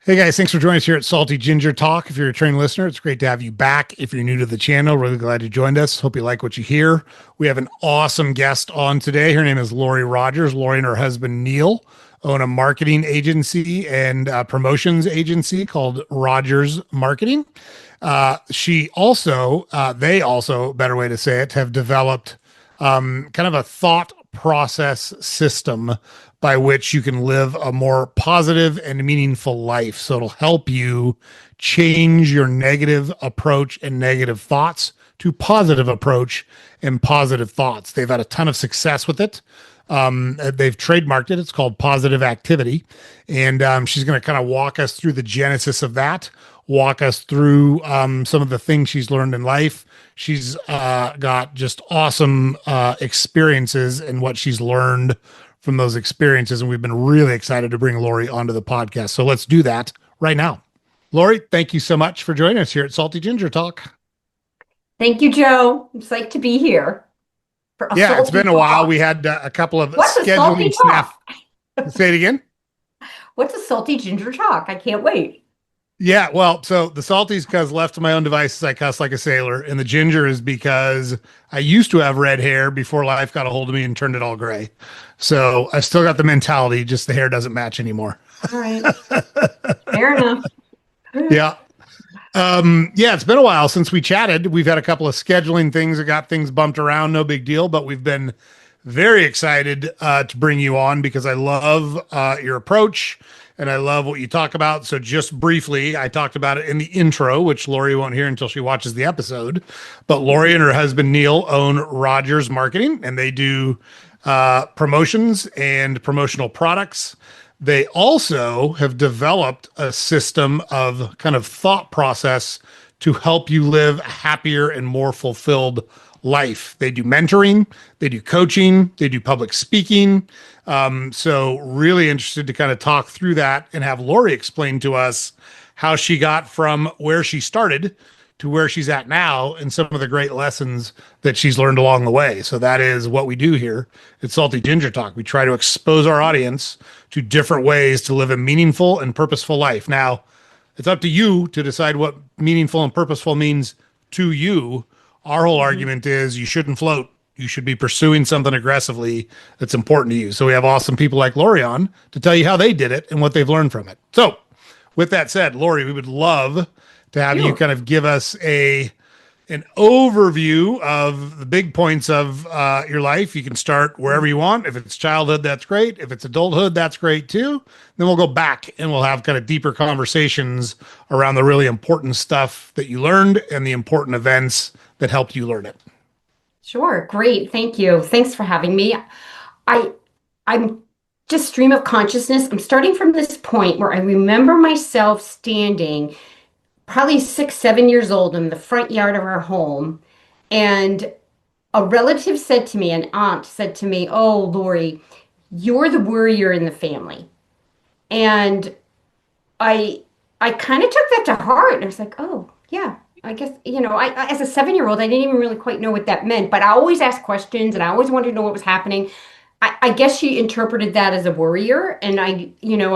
Hey guys, thanks for joining us here at Salty Ginger Talk. If you're a trained listener, it's great to have you back. If you're new to the channel, really glad you joined us. Hope you like what you hear. We have an awesome guest on today. Her name is Lori Rogers. Lori and her husband Neil own a marketing agency and promotions agency called Rogers Marketing. They also, better way to say it, have developed kind of a thought process system by which you can live a more positive and meaningful life. So it'll help you change your negative approach and negative thoughts to positive approach and positive thoughts. They've had a ton of success with it. They've trademarked it. It's called Positive Activity. And she's going to kind of walk us through the genesis of that, walk us through some of the things she's learned in life. She's got just awesome experiences in what she's learned from those experiences. And we've been really excited to bring Lori onto the podcast. So let's do that right now. Lori, thank you so much for joining us here at Salty Ginger Talk. Thank you, Joe. It's like to be here for a Yeah, it's salty been a while. talk. We had a couple of What's a salty scheduling snafus. talk? Say it again. What's a salty ginger talk? I can't wait. Yeah, well, so the salty's because left to my own devices, I cuss like a sailor, and the ginger is because I used to have red hair before life got a hold of me and turned it all gray. So I still got the mentality, just the hair doesn't match anymore. All right. Fair enough. Yeah. Yeah, it's been a while since we chatted. We've had a couple of scheduling things that got things bumped around, no big deal, but we've been very excited to bring you on because I love your approach and I love what you talk about. So just briefly, I talked about it in the intro, which Lori won't hear until she watches the episode. But Lori and her husband Neil own Rogers Marketing, and they do promotions and promotional products. They also have developed a system of kind of thought process to help you live a happier and more fulfilled life. They do mentoring, they do coaching, they do public speaking. So really interested to kind of talk through that and have Lori explain to us how she got from where she started to where she's at now and some of the great lessons that she's learned along the way. So that is what we do here at Salty Ginger Talk. We try to expose our audience to different ways to live a meaningful and purposeful life. Now, it's up to you to decide what meaningful and purposeful means to you. Our whole argument is you shouldn't float. You should be pursuing something aggressively that's important to you. So we have awesome people like Lori on to tell you how they did it and what they've learned from it. So with that said, Lori, we would love to have you kind of give us an overview of the big points of your life. You can start wherever you want. If it's childhood, that's great. If it's adulthood, that's great too. Then we'll go back and we'll have kind of deeper conversations around the really important stuff that you learned and the important events that helped you learn it. Sure. Great. Thank you. Thanks for having me. I'm just stream of consciousness. I'm starting from this point where I remember myself standing probably 6, 7 years old in the front yard of our home. And a relative said to me, an aunt said to me, "Oh, Lori, you're the worrier in the family." And I kind of took that to heart. And I was like, oh, yeah, I guess, as a 7-year-old, I didn't even really quite know what that meant. But I always asked questions and I always wanted to know what was happening. I guess she interpreted that as a worrier. And I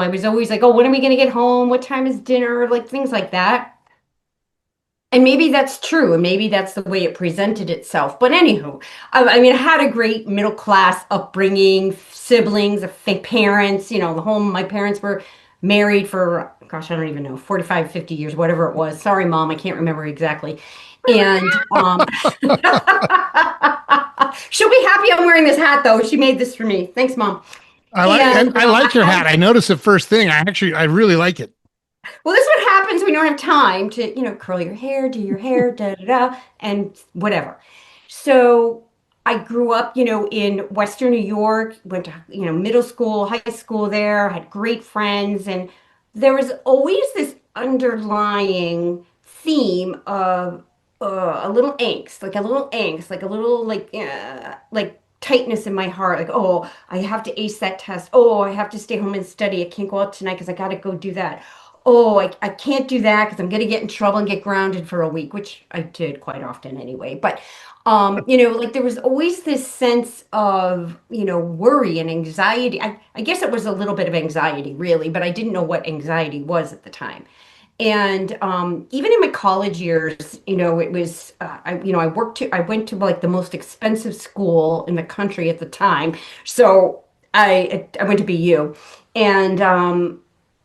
was always like, oh, when are we going to get home? What time is dinner? Like things like that. And maybe that's true, and maybe that's the way it presented itself. But anywho, I mean, I had a great middle class upbringing, siblings, parents, the home. My parents were married for, gosh, I don't even know, 45, 50 years, whatever it was. Sorry, Mom, I can't remember exactly. And she'll be happy I'm wearing this hat, though. She made this for me. Thanks, Mom. I like your hat. I noticed the first thing. I really like it. Well, this is what happens when you don't have time to, curl your hair, do your hair, da da da, and whatever. So I grew up, in Western New York, went to, middle school, high school there, had great friends, and there was always this underlying theme of a little angst, like a little like tightness in my heart, like, oh, I have to ace that test. Oh, I have to stay home and study. I can't go out tonight because I got to go do that. Oh, I can't do that because I'm going to get in trouble and get grounded for a week, which I did quite often anyway. But Like there was always this sense of, worry and anxiety. I guess it was a little bit of anxiety, really, but I didn't know what anxiety was at the time. And even in my college years, it was I went to like the most expensive school in the country at the time. So I went to BU, and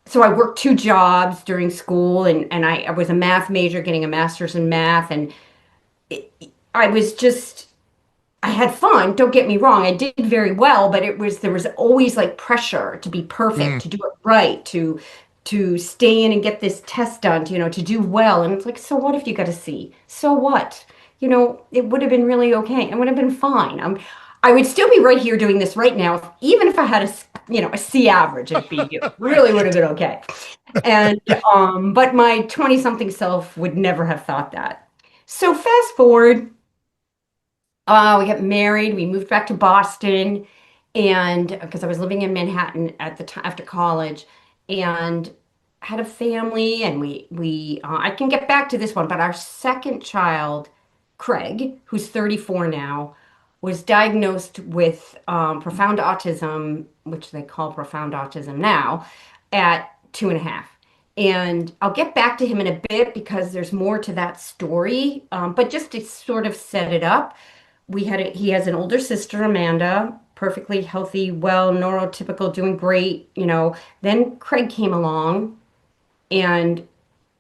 so I worked two jobs during school, and I was a math major, getting a master's in math, and I was just I had fun, don't get me wrong. I did very well, but there was always like pressure to be perfect, Mm, to do it right, to stay in and get this test done, to do well. And it's like, so what if you got a C? So what? It would have been really okay. It would have been fine. I would still be right here doing this right now, even if I had a C average at BU. Really would have been okay. And but my 20 something self would never have thought that. So fast forward. We got married. We moved back to Boston, and because I was living in Manhattan at the time after college, and had a family. And we I can get back to this one, but our second child, Craig, who's 34 now, was diagnosed with profound autism, which they call profound autism now, at 2.5. And I'll get back to him in a bit because there's more to that story. But just to sort of set it up, he has an older sister, Amanda, perfectly healthy, well, neurotypical, doing great. Then Craig came along, and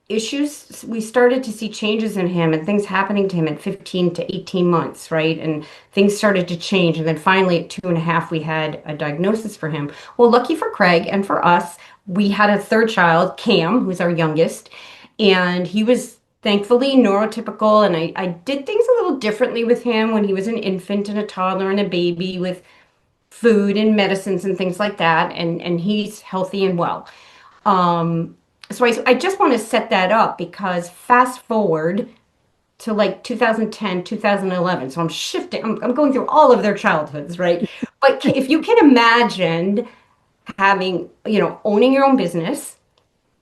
we started to see changes in him and things happening to him at 15 to 18 months, right? And things started to change. And then finally at 2.5, we had a diagnosis for him. Well, lucky for Craig and for us, we had a third child, Cam, who's our youngest, and he was thankfully neurotypical. And I did things a little differently with him when he was an infant and a toddler and a baby, with food and medicines and things like that. And he's healthy and well. Um, so I just want to set that up because fast forward to like 2010, 2011. So I'm shifting, I'm going through all of their childhoods, right? But if you can imagine having, owning your own business,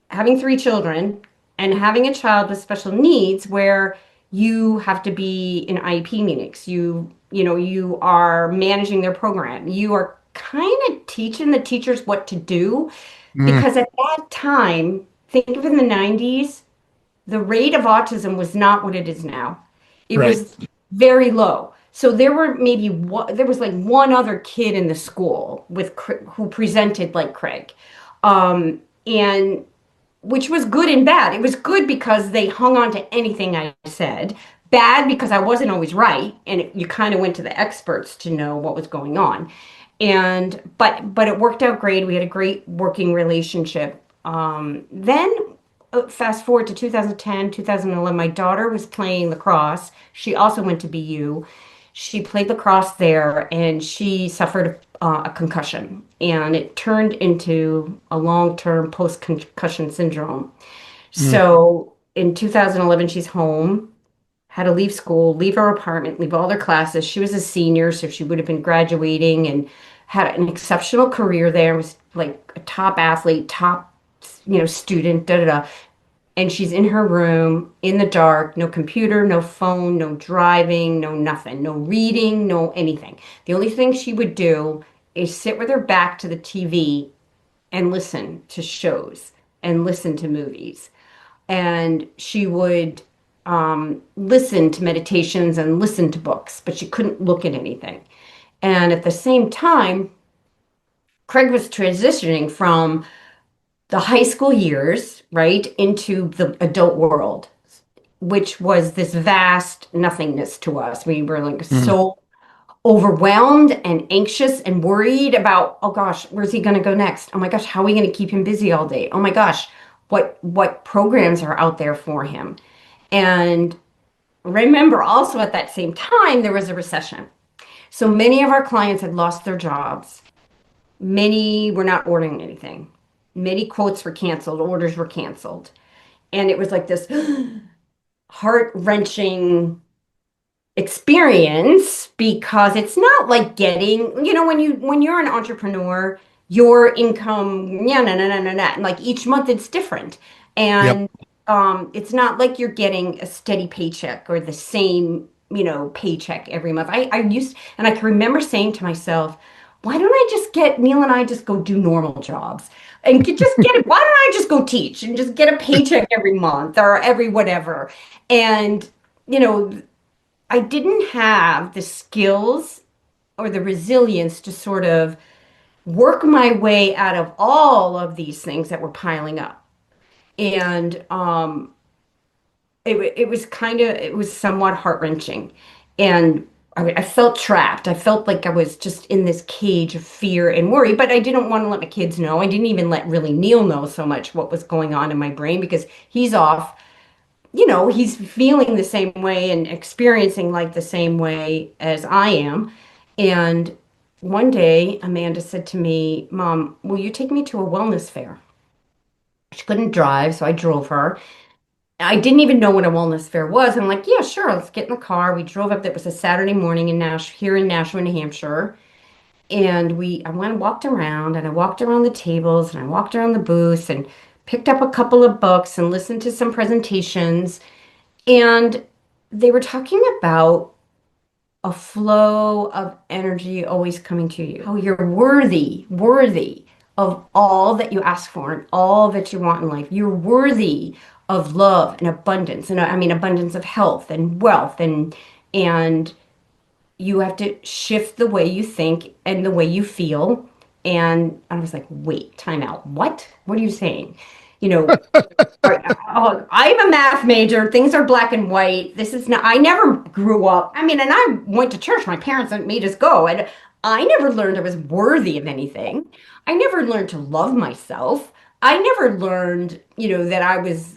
having three children, and having a child with special needs where you have to be in IEP meetings, you are managing their program, you are kind of teaching the teachers what to do, mm, because at that time, think of in the 90s, the rate of autism was not what it is now. It right. was very low. So there was like one other kid in the school who presented like Craig. And which was good and bad. It was good because they hung on to anything I said. Bad because I wasn't always right, and you kind of went to the experts to know what was going on. But it worked out great. We had a great working relationship. Then fast forward to 2010, 2011, my daughter was playing lacrosse. She also went to BU. She played lacrosse there, and she suffered a concussion, and it turned into a long-term post-concussion syndrome. Mm, So in 2011, she's home, had to leave school, leave her apartment, leave all their classes. She was a senior, so she would have been graduating, and had an exceptional career there, was like a top athlete, top, student, da da da. And she's in her room in the dark, no computer, no phone, no driving, no nothing, no reading, no anything. The only thing she would do is sit with her back to the TV and listen to shows and listen to movies. And she would listen to meditations and listen to books, but she couldn't look at anything. And at the same time, Craig was transitioning from the high school years, right, into the adult world, which was this vast nothingness to us. We were like mm. so overwhelmed and anxious and worried about, oh gosh, where's he going to go next? Oh my gosh, how are we going to keep him busy all day? Oh my gosh, what programs are out there for him? And remember also at that same time there was a recession. So many of our clients had lost their jobs. Many were not ordering anything. Many quotes were canceled, orders were canceled. And it was like this heart-wrenching experience, because it's not like getting, when you're an entrepreneur, your income, yeah, no, no, no, no, no. And like each month it's different. Yep. And it's not like you're getting a steady paycheck or the same, paycheck every month. I used, and I can remember saying to myself, why don't I just get Neil and I just go do normal jobs and just get it? Why don't I just go teach and just get a paycheck every month or every whatever? And, you know, I didn't have the skills or the resilience to sort of work my way out of all of these things that were piling up. And it was it was somewhat heart-wrenching. And I felt trapped. I felt like I was just in this cage of fear and worry, but I didn't want to let my kids know. I didn't even let really Neil know so much what was going on in my brain because he's off, he's feeling the same way and experiencing like the same way as I am. And one day, Amanda said to me, Mom, will you take me to a wellness fair? She couldn't drive, so I drove her. I didn't even know what a wellness fair was. I'm like, yeah, sure, let's get in the car. We drove up. It was a Saturday morning in here in Nashua, New Hampshire. And I went and walked around and I walked around the tables and I walked around the booths and picked up a couple of books and listened to some presentations. And they were talking about a flow of energy always coming to you. Oh, you're worthy of all that you ask for and all that you want in life. You're worthy of love and abundance. And I mean abundance of health and wealth and you have to shift the way you think and the way you feel. And I was like, wait, time out. What? What are you saying? You know, oh, I'm a math major. Things are black and white. This is not, I never grew up. I mean, and I went to church. My parents made us go. And I never learned I was worthy of anything. I never learned to love myself. I never learned, that I was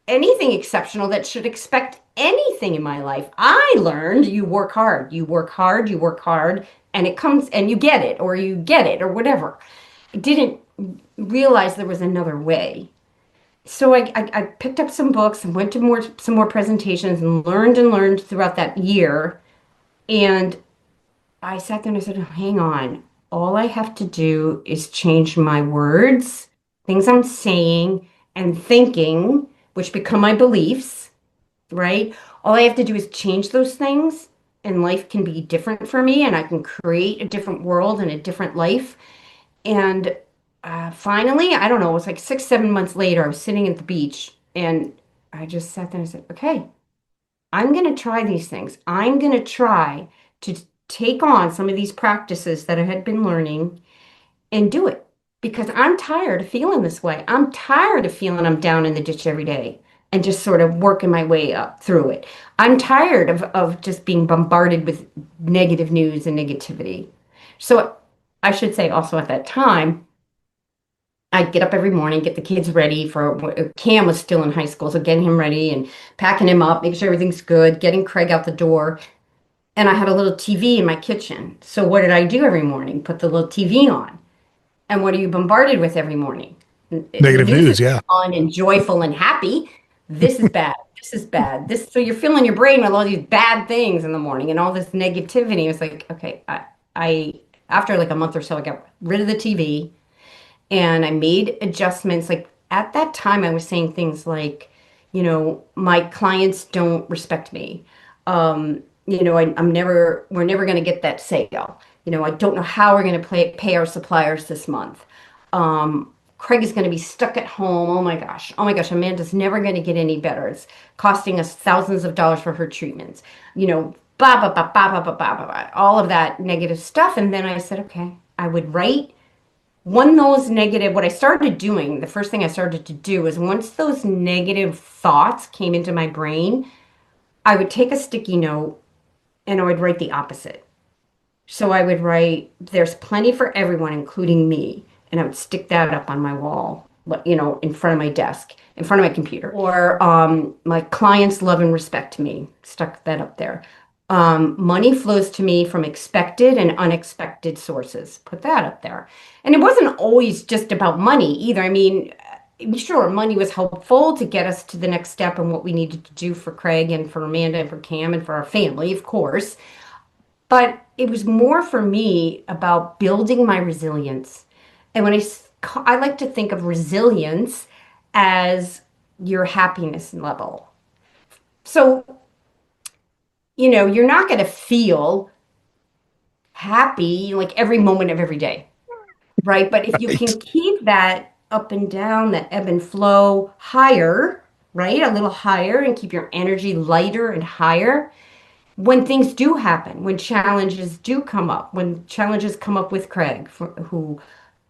anything exceptional that should expect anything in my life. I learned you work hard, you work hard, you work hard, and it comes and you get it or whatever. I didn't realize there was another way. So I picked up some books and went to some more presentations and learned throughout that year. And I sat there and I said, hang on, all I have to do is change my words, things I'm saying and thinking, which become my beliefs, right? All I have to do is change those things and life can be different for me and I can create a different world and a different life. And finally, I don't know, it was like 6, 7 months later, I was sitting at the beach and I just sat there and said, okay, I'm going to try these things. I'm going to try to take on some of these practices that I had been learning and do it because I'm tired of feeling this way. I'm tired of feeling I'm down in the ditch every day and just sort of working my way up through it. I'm tired of just being bombarded with negative news and negativity. So I should say also at that time, I'd get up every morning, get the kids ready for Cam was still in high school, so getting him ready and packing him up, making sure everything's good, getting Craig out the door. And I had a little TV in my kitchen. So what did I do every morning? Put the little TV on. And what are you bombarded with every morning? The Negative news is news. Yeah. fun and joyful and happy. This is bad. This is bad. So you're filling your brain with all these bad things in the morning and all this negativity. It's like, okay, I after like a month or so, I got rid of the TV and I made adjustments. Like at that time, I was saying things like, my clients don't respect me. We're never going to get that sale. I don't know how we're going to pay our suppliers this month. Craig is going to be stuck at home. Oh my gosh. Oh my gosh. Amanda's never going to get any better. It's costing us thousands of dollars for her treatments. Blah, blah, blah, blah, blah, blah, blah, blah, all of that negative stuff. And then I said, okay, I would write what I started doing, the first thing I started to do is once those negative thoughts came into my brain, I would take a sticky note and I would write the opposite. So I would write, there's plenty for everyone, including me. And I would stick that up on my wall, in front of my desk, in front of my computer. Or my clients love and respect me. Stuck that up there. Money flows to me from expected and unexpected sources. Put that up there. And it wasn't always just about money either. I mean, sure, money was helpful to get us to the next step and what we needed to do for Craig and for Amanda and for Cam and for our family, of course. But it was more for me about building my resilience. And I like to think of resilience as your happiness level. So you're not going to feel happy like every moment of every day, right? But if you Right. can keep that up and down, that ebb and flow higher, right? A little higher and keep your energy lighter and higher when things do happen, when challenges do come up, when challenges come up with Craig, who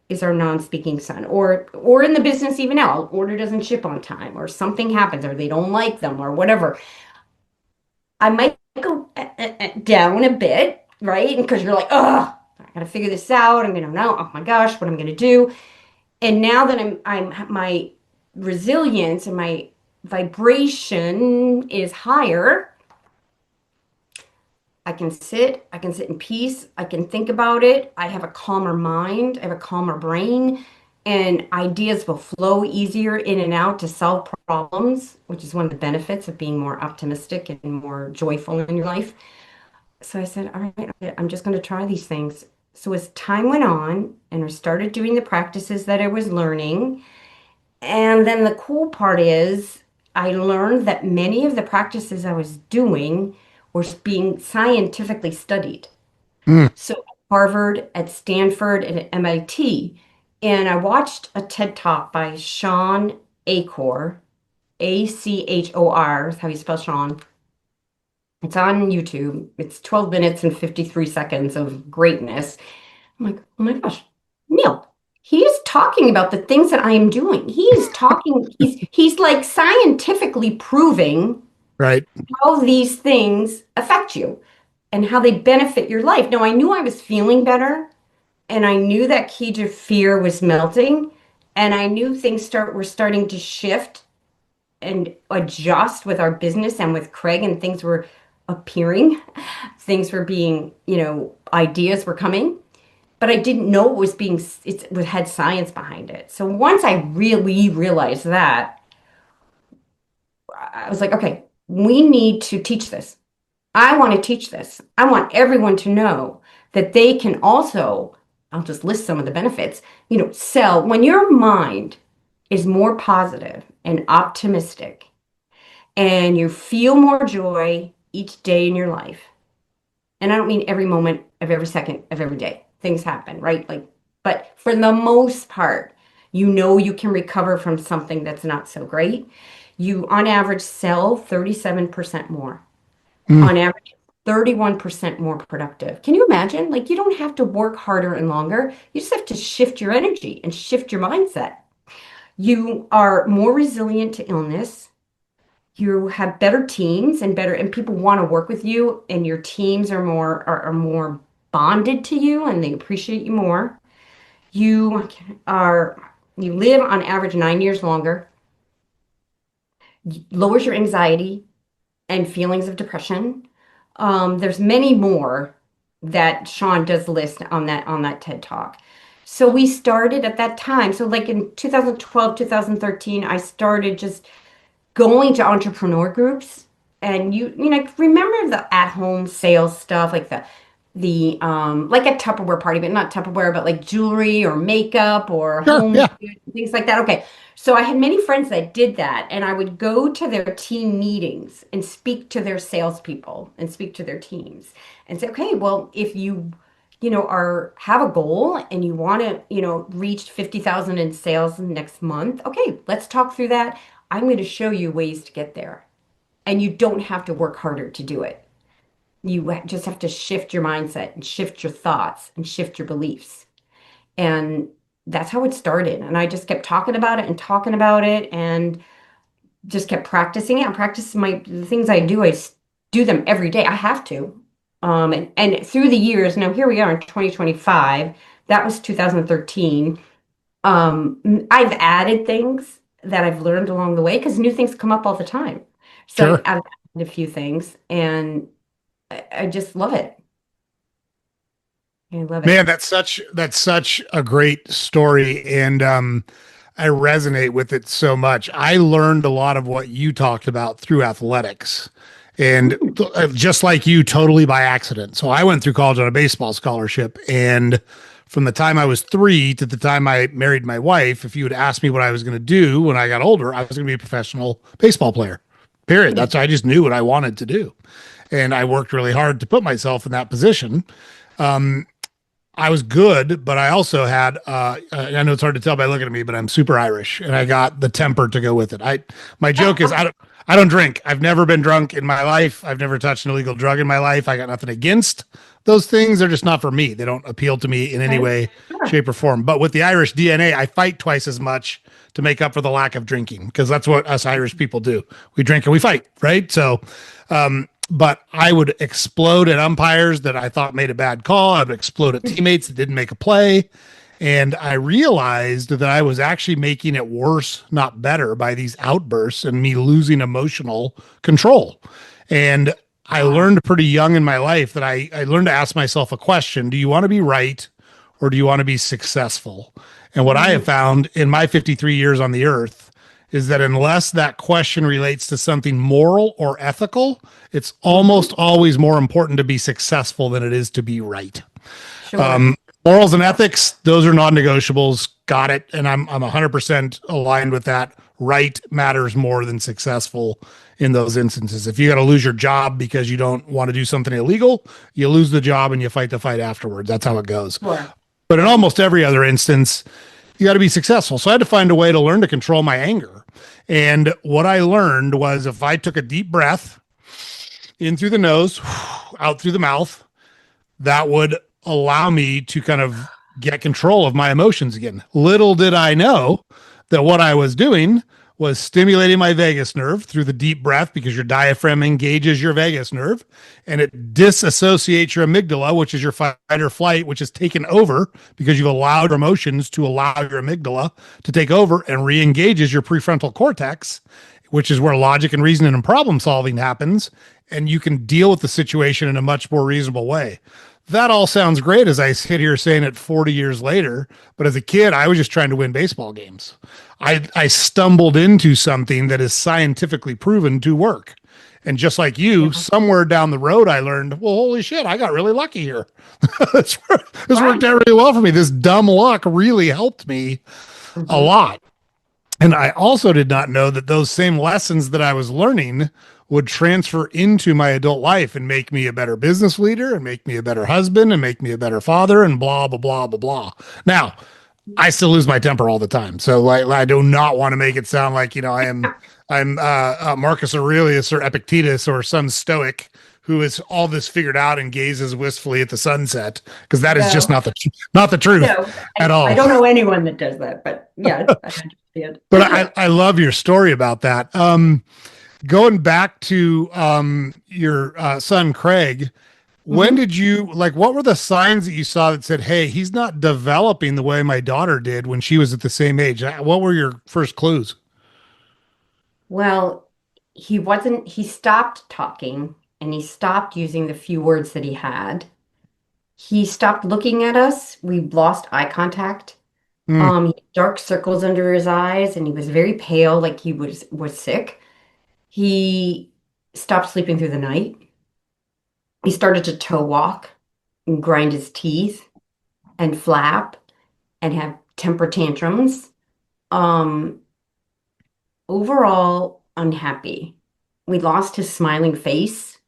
is our non-speaking son, or in the business even now, order doesn't ship on time, or something happens, or they don't like them, or whatever. I might go down a bit, right? Because you're like, oh, I gotta figure this out. I'm gonna know, oh my gosh, what I'm gonna do. And now that I'm my resilience and my vibration is higher, I can sit in peace, I can think about it, I have a calmer mind, I have a calmer brain, and ideas will flow easier in and out to solve problems, which is one of the benefits of being more optimistic and more joyful in your life. So I said, all right, okay, I'm just going to try these things. So as time went on and I started doing the practices that I was learning, and then the cool part is I learned that many of the practices I was doing were being scientifically studied. Mm, So at Harvard, at Stanford, and at MIT. And I watched a TED Talk by Sean Achor, Achor, is how you spell Sean. It's on YouTube. It's 12 minutes and 53 seconds of greatness. I'm like, oh my gosh, Neil, he's talking about the things that I am doing. He's like scientifically proving right. how these things affect you and how they benefit your life. Now, I knew I was feeling better and I knew that key to fear was melting and I knew were starting to shift and adjust with our business and with Craig, and things were appearing, things were being, ideas were coming, but I didn't know it had science behind it. So once I really realized that, I was like, okay, we need to teach this. I want to teach this. I want everyone to know that they can also, I'll just list some of the benefits, sell when your mind is more positive and optimistic and you feel more joy each day in your life. And I don't mean every moment of every second of every day. Things happen, right? But for the most part, you can recover from something that's not so great. You, on average, sell 37% more. Mm, On average, 31% more productive. Can you imagine? Like, you don't have to work harder and longer. You just have to shift your energy and shift your mindset. You are more resilient to illness. You have better teams and people want to work with you, and your teams are more bonded to you and they appreciate you more. You are you live on average 9 years longer, lowers your anxiety and feelings of depression. There's many more that Sean does list on that TED Talk. So we started at that time. So like in 2012, 2013, I started just going to entrepreneur groups, and remember the at-home sales stuff, like the like a Tupperware party, but not Tupperware, but like jewelry or makeup or sure. home Yeah. goods, things like that. Okay. So I had many friends that did that, and I would go to their team meetings and speak to their salespeople and speak to their teams and say, okay, well, if you have a goal and you want to, reach 50,000 in sales next month, okay, let's talk through that. I'm going to show you ways to get there. And you don't have to work harder to do it. You just have to shift your mindset and shift your thoughts and shift your beliefs. And that's how it started. And I just kept talking about it and talking about it and just kept practicing it. I practice the things I do. Do them every day. I have to. And through the years, now here we are in 2025. That was 2013. I've added things that I've learned along the way because new things come up all the time. So I've Sure. added a few things, and I just love it. I love Man, it. that's such a great story, and I resonate with it so much. I learned a lot of what you talked about through athletics, and Mm, just like you, totally by accident. So I went through college on a baseball scholarship, and from the time I was 3 to the time I married my wife, if you had asked me what I was going to do when I got older, I was going to be a professional baseball player. period. I just knew what I wanted to do. And I worked really hard to put myself in that position. Um, I was good, but I also had I know it's hard to tell by looking at me, but I'm super Irish and I got the temper to go with it. My joke is I don't drink. I've never been drunk in my life. I've never touched an illegal drug in my life. I got nothing against those things. They're just not for me. They don't appeal to me in any Okay. way, Sure. shape, or form. But with the Irish DNA, I fight twice as much to make up for the lack of drinking because that's what us Irish people do. We drink and we fight, right? So but I would explode at umpires that I thought made a bad call. I would explode at teammates that didn't make a play. And I realized that I was actually making it worse, not better, by these outbursts and me losing emotional control. And I Wow. learned pretty young in my life that I learned to ask myself a question. Do you want to be right or do you want to be successful? And what I have Mm, found in my 53 years on the earth is that unless that question relates to something moral or ethical, it's mhm. almost always more important to be successful than it is to be right. Sure. Morals and ethics, those are non-negotiables. Got it. And I'm 100% aligned with that. Right matters more than successful in those instances. If you got to lose your job because you don't want to do something illegal, you lose the job and you fight the fight afterwards. That's how it goes. Sure. But in almost every other instance, you got to be successful. So I had to find a way to learn to control my anger. And what I learned was if I took a deep breath in through the nose, out through the mouth, that would allow me to kind of get control of my emotions again. Little did I know that what I was doing was stimulating my vagus nerve through the deep breath because your diaphragm engages your vagus nerve and it disassociates your amygdala, which is your fight or flight, which is taken over because you've allowed your emotions to allow your amygdala to take over and re engages your prefrontal cortex, which is where logic and reasoning and problem solving happens. And you can deal with the situation in a much more reasonable way. That all sounds great as I sit here saying it 40 years later. But as a kid, I was just trying to win baseball games. I stumbled into something that is scientifically proven to work. And just like you, Yeah. somewhere down the road, I learned, well, holy shit, I got really lucky here. this worked Right. out really well for me. This dumb luck really helped me a Hmm. lot. And I also did not know that those same lessons that I was learning would transfer into my adult life and make me a better business leader and make me a better husband and make me a better father and blah, blah, blah, blah, blah. Now, I still lose my temper all the time. So like, I do not want to make it sound like, I'm Marcus Aurelius or Epictetus or some stoic who has all this figured out and gazes wistfully at the sunset because that is just No, not the truth no, at I all. don't know anyone that does that, but yeah, I understand. But I love your story about that. Going back to your son Craig, when Mhm. did you like what were the signs that you saw that said, "Hey, he's not developing the way my daughter did when she was at the same age"? What were your first clues? Well, he stopped talking and he stopped using the few words that he had. He stopped looking at us. We lost eye contact. Hmm. He had dark circles under his eyes and he was very pale, like he was sick. He stopped sleeping through the night. He started to toe walk and grind his teeth and flap and have temper tantrums. Um, Overall unhappy. We lost his smiling face.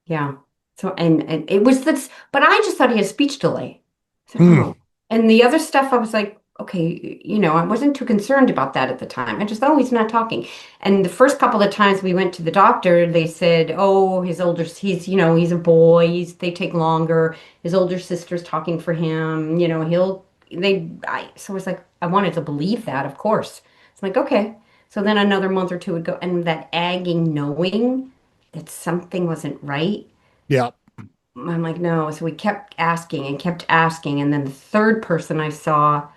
Yeah. So and it was this, but I just thought he had speech delay. I said, Hmm. oh. And the other stuff I was like, okay, I wasn't too concerned about that at the time. I just thought, oh, he's not talking. And the first couple of times we went to the doctor, they said, oh, he's a boy, they take longer. His older sister's talking for him, so I was like, I wanted to believe that, of course. It's like, okay. So then another month or two would go, and that nagging knowing that something wasn't right. Yeah. I'm like, no. So we kept asking and kept asking. And then the third person I saw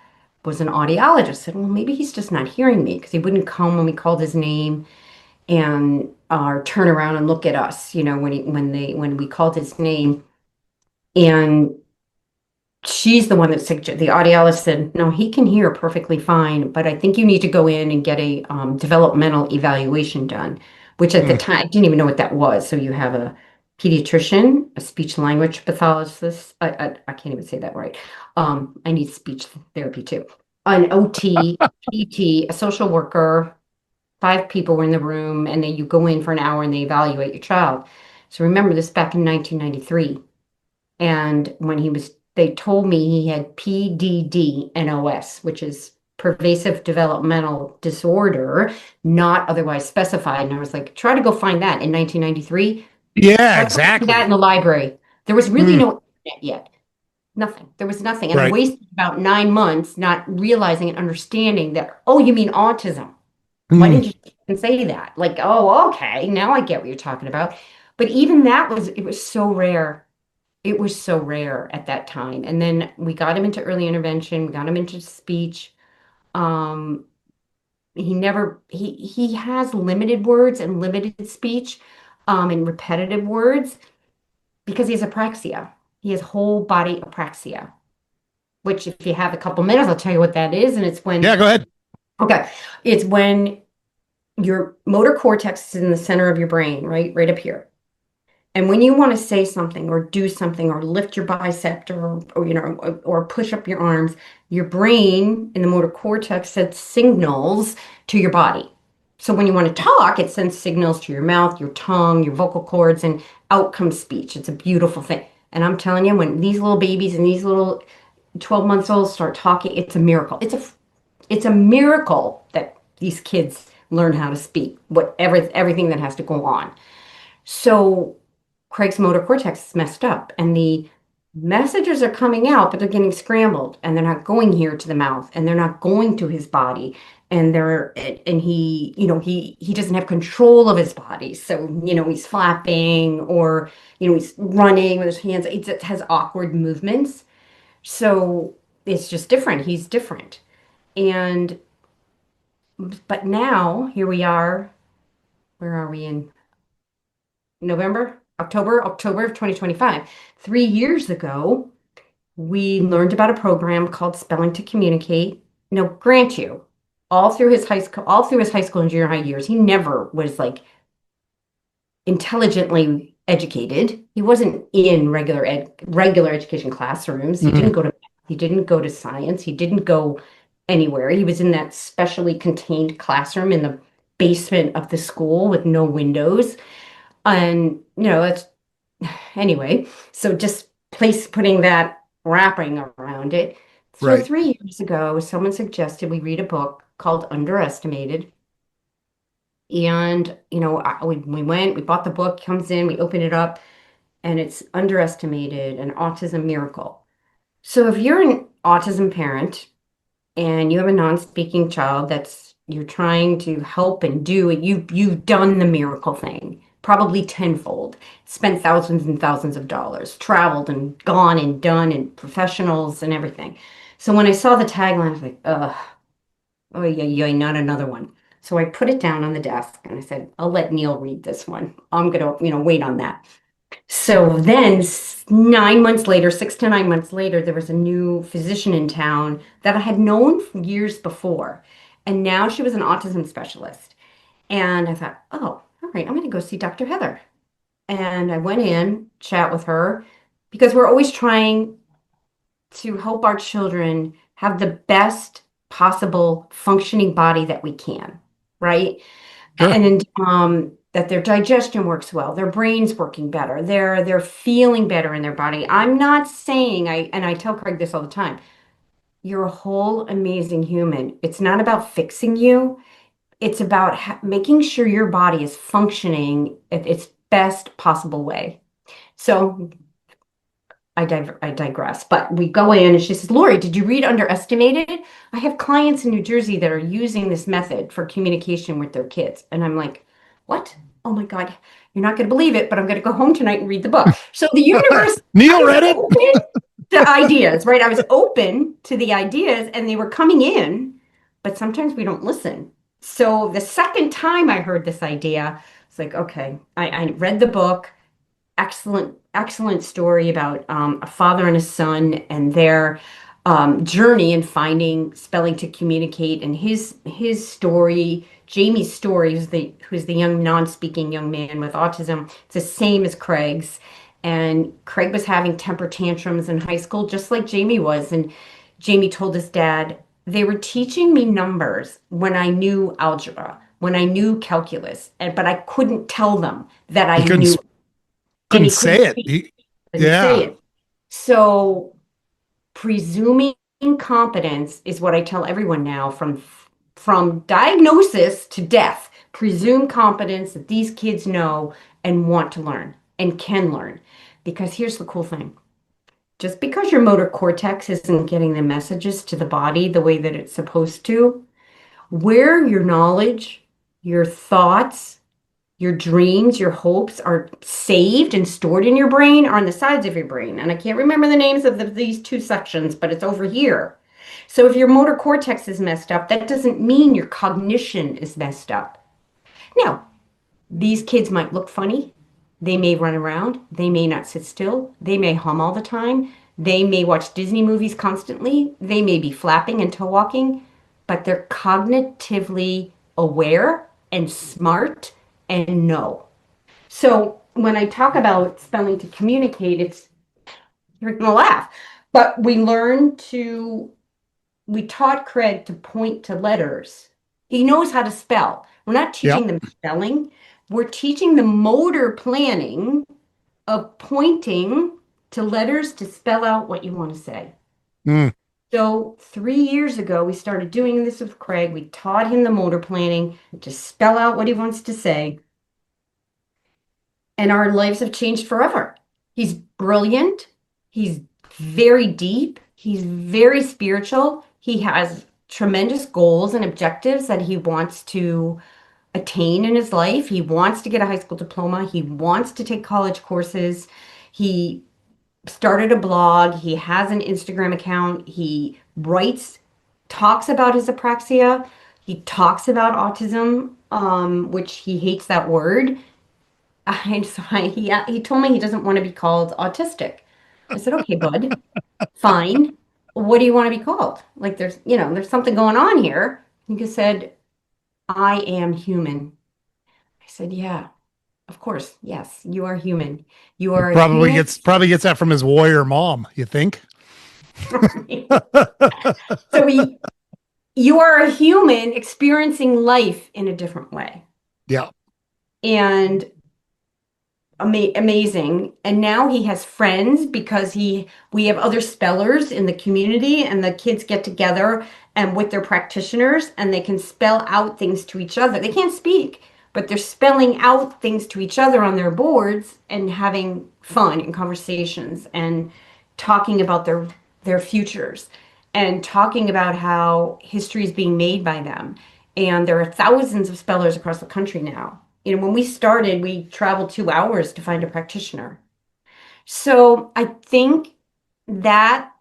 was an audiologist. I said, well, maybe he's just not hearing me because he wouldn't come when we called his name and or turn around and look at us, when we called his name. And she's the one that suggested, the audiologist said, no, he can hear perfectly fine, but I think you need to go in and get a developmental evaluation done, which at the Hmm. time, I didn't even know what that was. So you have a pediatrician, a speech language pathologist. I can't even say that right. I need speech therapy too. An OT, PT, a social worker, 5 people were in the room, and then you go in for an hour and they evaluate your child. So remember this back in 1993. And when they told me he had PDD-NOS, which is pervasive developmental disorder, not otherwise specified. And I was like, try to go find that in 1993. Yeah, Try to go find that in exactly. the library. There was really Mm, no internet yet. Nothing. There was nothing. And I right. wasted about 9 months not realizing and understanding that, oh, you mean autism. Why Mm, didn't you even say that? Like, oh, okay, now I get what you're talking about. But even that it was so rare. It was so rare at that time. And then we got him into early intervention, we got him into speech. Um, he has limited words and limited speech, and repetitive words because he has apraxia. He has whole body apraxia, which if you have a couple minutes, I'll tell you what that is. And it's yeah, when, go ahead. okay, it's when your motor cortex is in the center of your brain, right? Right up here. And when you want to say something or do something or lift your bicep or push up your arms, your brain in the motor cortex sends signals to your body. So when you want to talk, it sends signals to your mouth, your tongue, your vocal cords, and out comes speech. It's a beautiful thing. And I'm telling you, when these little babies and these little 12 months old start talking, it's a miracle. It's a miracle that these kids learn how to speak, everything that has to go on. So Craig's motor cortex is messed up and the messages are coming out, but they're getting scrambled and they're not going here to the mouth and they're not going to his body. And he doesn't have control of his body. So, he's flapping or, he's running with his hands. It has awkward movements. So it's just different. He's different. And, but now here we are. Where are we in October of 2025. 3 years ago, we learned about a program called Spelling to Communicate. Now, grant you, all through his high school and junior high years, he never was like intelligently educated. He wasn't in regular education classrooms. Mm, He didn't go to science. He didn't go anywhere. He was in that specially contained classroom in the basement of the school with no windows. And that's anyway, so just putting that wrapping around it. So right. 3 years ago, someone suggested we read a book called Underestimated. And, we bought the book, comes in, we open it up, and it's Underestimated, an Autism Miracle. So if you're an autism parent and you have a non-speaking child that's you're trying to help and do it, you've done the miracle thing, probably tenfold, spent thousands and thousands of dollars, traveled and gone and done and professionals and everything. So when I saw the tagline, I was like, ugh, oh yeah, yeah, not another one. So I put it down on the desk and I said, I'll let Neil read this one. I'm gonna, wait on that. So then 9 months later, 6 to 9 months later, there was a new physician in town that I had known for years before. And now she was an autism specialist. And I thought, oh, all right, I'm going to go see Dr. Heather. And I went in, chat with her, because we're always trying to help our children have the best possible functioning body that we can, right? Sure. And that their digestion works well, their brain's working better, they're feeling better in their body. I'm not saying I tell Craig this all the time. You're a whole amazing human. It's not about fixing you. It's about making sure your body is functioning at its best possible way. So I digress, but we go in and she says, Lori, did you read Underestimated? I have clients in New Jersey that are using this method for communication with their kids. And I'm like, what? Oh my God, you're not going to believe it, but I'm going to go home tonight and read the book. So the universe, I Neil was read it. open to ideas, right? I was open to the ideas and they were coming in, but sometimes we don't listen. So the second time I heard this idea, it's like, okay, I read the book. Excellent story about a father and a son and their journey in finding spelling to communicate. And his story, Jamie's story, who's the young non-speaking young man with autism. It's the same as Craig's. And Craig was having temper tantrums in high school, just like Jamie was. And Jamie told his dad, they were teaching me numbers when I knew algebra. when I knew calculus, but I couldn't tell them that I He couldn't knew, and couldn't he say couldn't it. speak, couldn't say Yeah, it. So presuming competence is what I tell everyone now, from diagnosis to death. Presume competence that these kids know and want to learn and can learn. Because here's the cool thing. Just because your motor cortex isn't getting the messages to the body the way that it's supposed to, where your knowledge, your thoughts, your dreams, your hopes are saved and stored in your brain are on the sides of your brain. And I can't remember the names of these two sections, but it's over here. So if your motor cortex is messed up, that doesn't mean your cognition is messed up. Now, these kids might look funny. They may run around. They may not sit still. They may hum all the time. They may watch Disney movies constantly. They may be flapping and toe walking, but they're cognitively aware and smart and know. So when I talk about spelling to communicate, you're going to laugh, but we taught Craig to point to letters. He knows how to spell. We're not yeah. teaching them spelling. We're teaching the motor planning of pointing to letters to spell out what you want to say. Mm. So 3 years ago, we started doing this with Craig. We taught him the motor planning to spell out what he wants to say. And our lives have changed forever. He's brilliant. He's very deep. He's very spiritual. He has tremendous goals and objectives that he wants to attain in his life. He wants to get a high school diploma. He wants to take college courses. He started a blog. He has an Instagram account. He writes, talks about his apraxia. He talks about autism, which he hates that word. He told me he doesn't want to be called autistic. I said, okay, bud, fine. What do you want to be called? Like there's something going on here. He said, I am human. I said, yeah, of course. Yes, you are human. You He are a human. probably gets that from his warrior mom, you think? So you are a human experiencing life in a different way. Yeah. And amazing. And now he has friends because we have other spellers in the community, and the kids get together and with their practitioners, and they can spell out things to each other. They can't speak, but they're spelling out things to each other on their boards and having fun and conversations and talking about their futures and talking about how history is being made by them. And there are thousands of spellers across the country now. When we started, we traveled 2 hours to find a practitioner. So I think that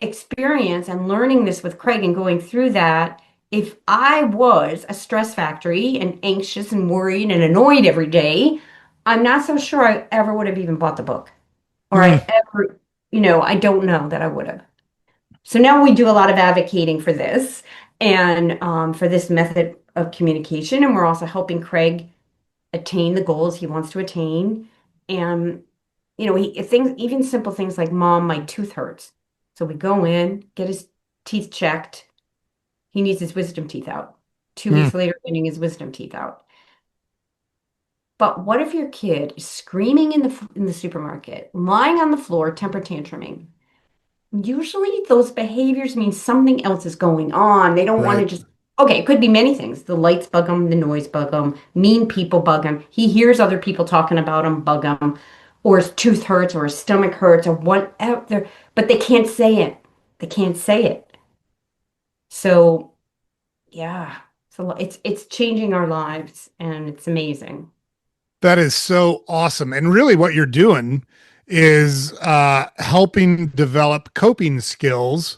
experience and learning this with Craig and going through that, if I was a stress factory and anxious and worried and annoyed every day, I'm not so sure I ever would have even bought the book. Or Mm. I don't know that I would have. So now we do a lot of advocating for this and for this method of communication. And we're also helping Craig attain the goals he wants to attain. And, things, even simple things like, Mom, my tooth hurts. So we go in, get his teeth checked. He needs his wisdom teeth out. Two Mm. weeks later, getting his wisdom teeth out. But what if your kid is screaming in the supermarket, lying on the floor, temper tantruming? Usually those behaviors mean something else is going on. They don't want to Right. just, okay, it could be many things. The lights bug him, the noise bug him, mean people bug him. He hears other people talking about him, bug him, or his tooth hurts or his stomach hurts or whatever, but they can't say it. They can't say it. So, yeah. So it's changing our lives and it's amazing. That is so awesome. And really, what you're doing is helping develop coping skills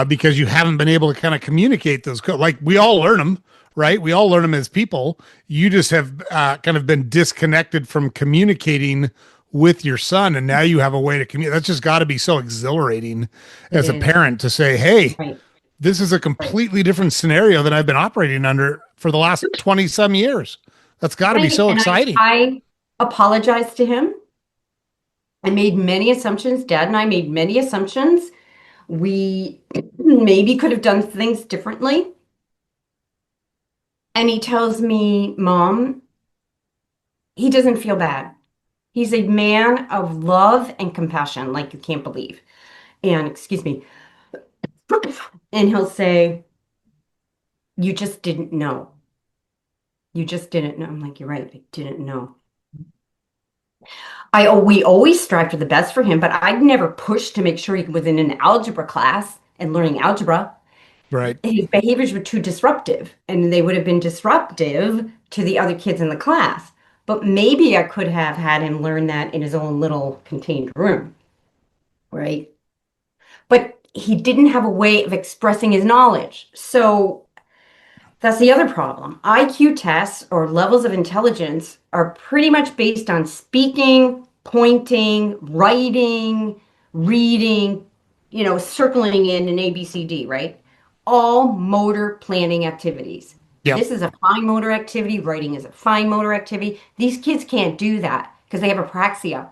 because you haven't been able to kind of communicate those. Like we all learn them, right? We all learn them as people. You just have kind of been disconnected from communicating with your son. And now you have a way to communicate. That's just got to be so exhilarating It as a is. parent to say, hey, Right. this is a Right. completely different scenario than I've been operating under for the last 20 some years. That's got to be Right. so And exciting. I apologized to him. I made many assumptions. Dad and I made many assumptions. We maybe could have done things differently. And he tells me, Mom, he doesn't feel bad. He's a man of love and compassion, like you can't believe. And excuse me. And he'll say, You just didn't know. You just didn't know. I'm like, You're right. I didn't know. We always strive for the best for him, but I'd never pushed to make sure he was in an algebra class and learning algebra. Right. His behaviors were too disruptive, and they would have been disruptive to the other kids in the class. But maybe I could have had him learn that in his own little contained room, right? But he didn't have a way of expressing his knowledge. So that's the other problem. IQ tests or levels of intelligence are pretty much based on speaking, pointing, writing, reading, circling in an ABCD, right? All motor planning activities. Yep. This is a fine motor activity. Writing is a fine motor activity. These kids can't do that because they have apraxia.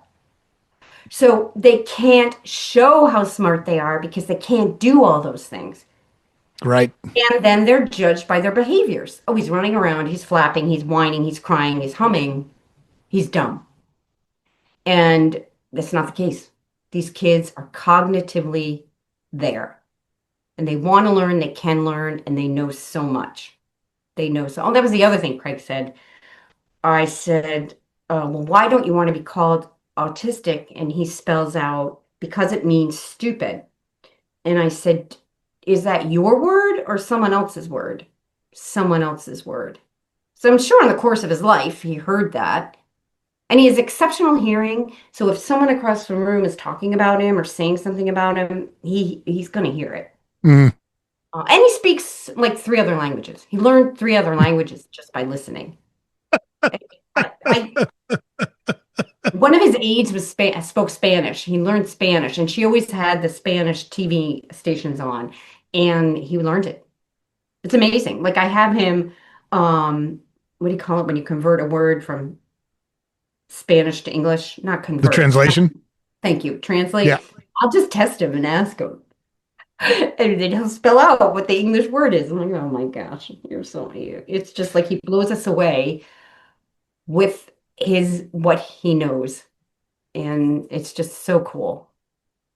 So they can't show how smart they are because they can't do all those things. Right. And then they're judged by their behaviors. Oh, he's running around, he's flapping, he's whining, he's crying, he's humming, he's dumb. And that's not the case. These kids are cognitively there and they want to learn, they can learn, and they know so much. They know so. Oh, that was the other thing Craig said. I said, well, why don't you want to be called autistic? And he spells out, because it means stupid. And I said, is that your word or someone else's word? Someone else's word. So I'm sure in the course of his life, he heard that. And he has exceptional hearing. So if someone across the room is talking about him or saying something about him, he's going to hear it. Mm. And he speaks like three other languages. He learned three other languages just by listening. I One of his aides spoke Spanish. He learned Spanish, and she always had the Spanish TV stations on, and he learned it. It's amazing. Like I have him, what do you call it when you convert a word from Spanish to English? Not The convert. translation. Thank you. Yeah. Translate. I'll just test him and ask him. And then he'll spell out what the English word is. I'm like, oh my gosh, you're so it's just like he blows us away with his what he knows. And it's just so cool.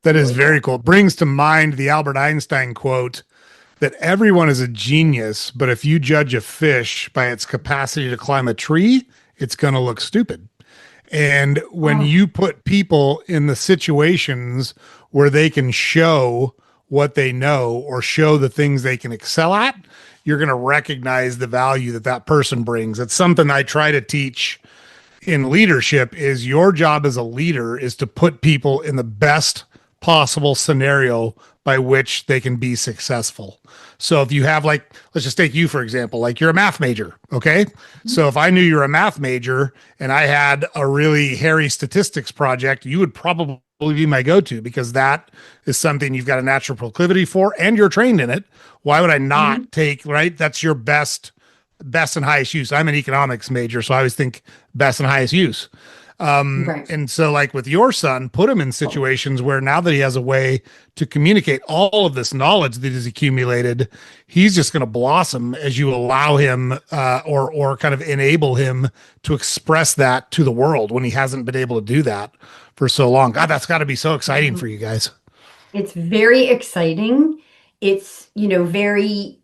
That is Really very cool. cool. It brings to mind the Albert Einstein quote that everyone is a genius, but if you judge a fish by its capacity to climb a tree, it's going to look stupid. And when Oh, you put people in the situations where they can show what they know or show the things they can excel at, you're going to recognize the value that that person brings. It's something I try to teach in leadership is your job as a leader is to put people in the best possible scenario by which they can be successful. So if you have like, let's just take you for example, like you're a math major, okay? So if I knew you're a math major and I had a really hairy statistics project, you would probably be my go-to because that is something you've got a natural proclivity for and you're trained in it. Why would I mhm. not take, right? That's your best and highest use. I'm an economics major, so I always think best and highest use. Right. And so, like with your son, put him in situations where now that he has a way to communicate all of this knowledge that he's accumulated, he's just going to blossom as you allow him or kind of enable him to express that to the world when he hasn't been able to do that for so long. God, that's got to be so exciting Mhm. for you guys. It's very exciting. It's, very,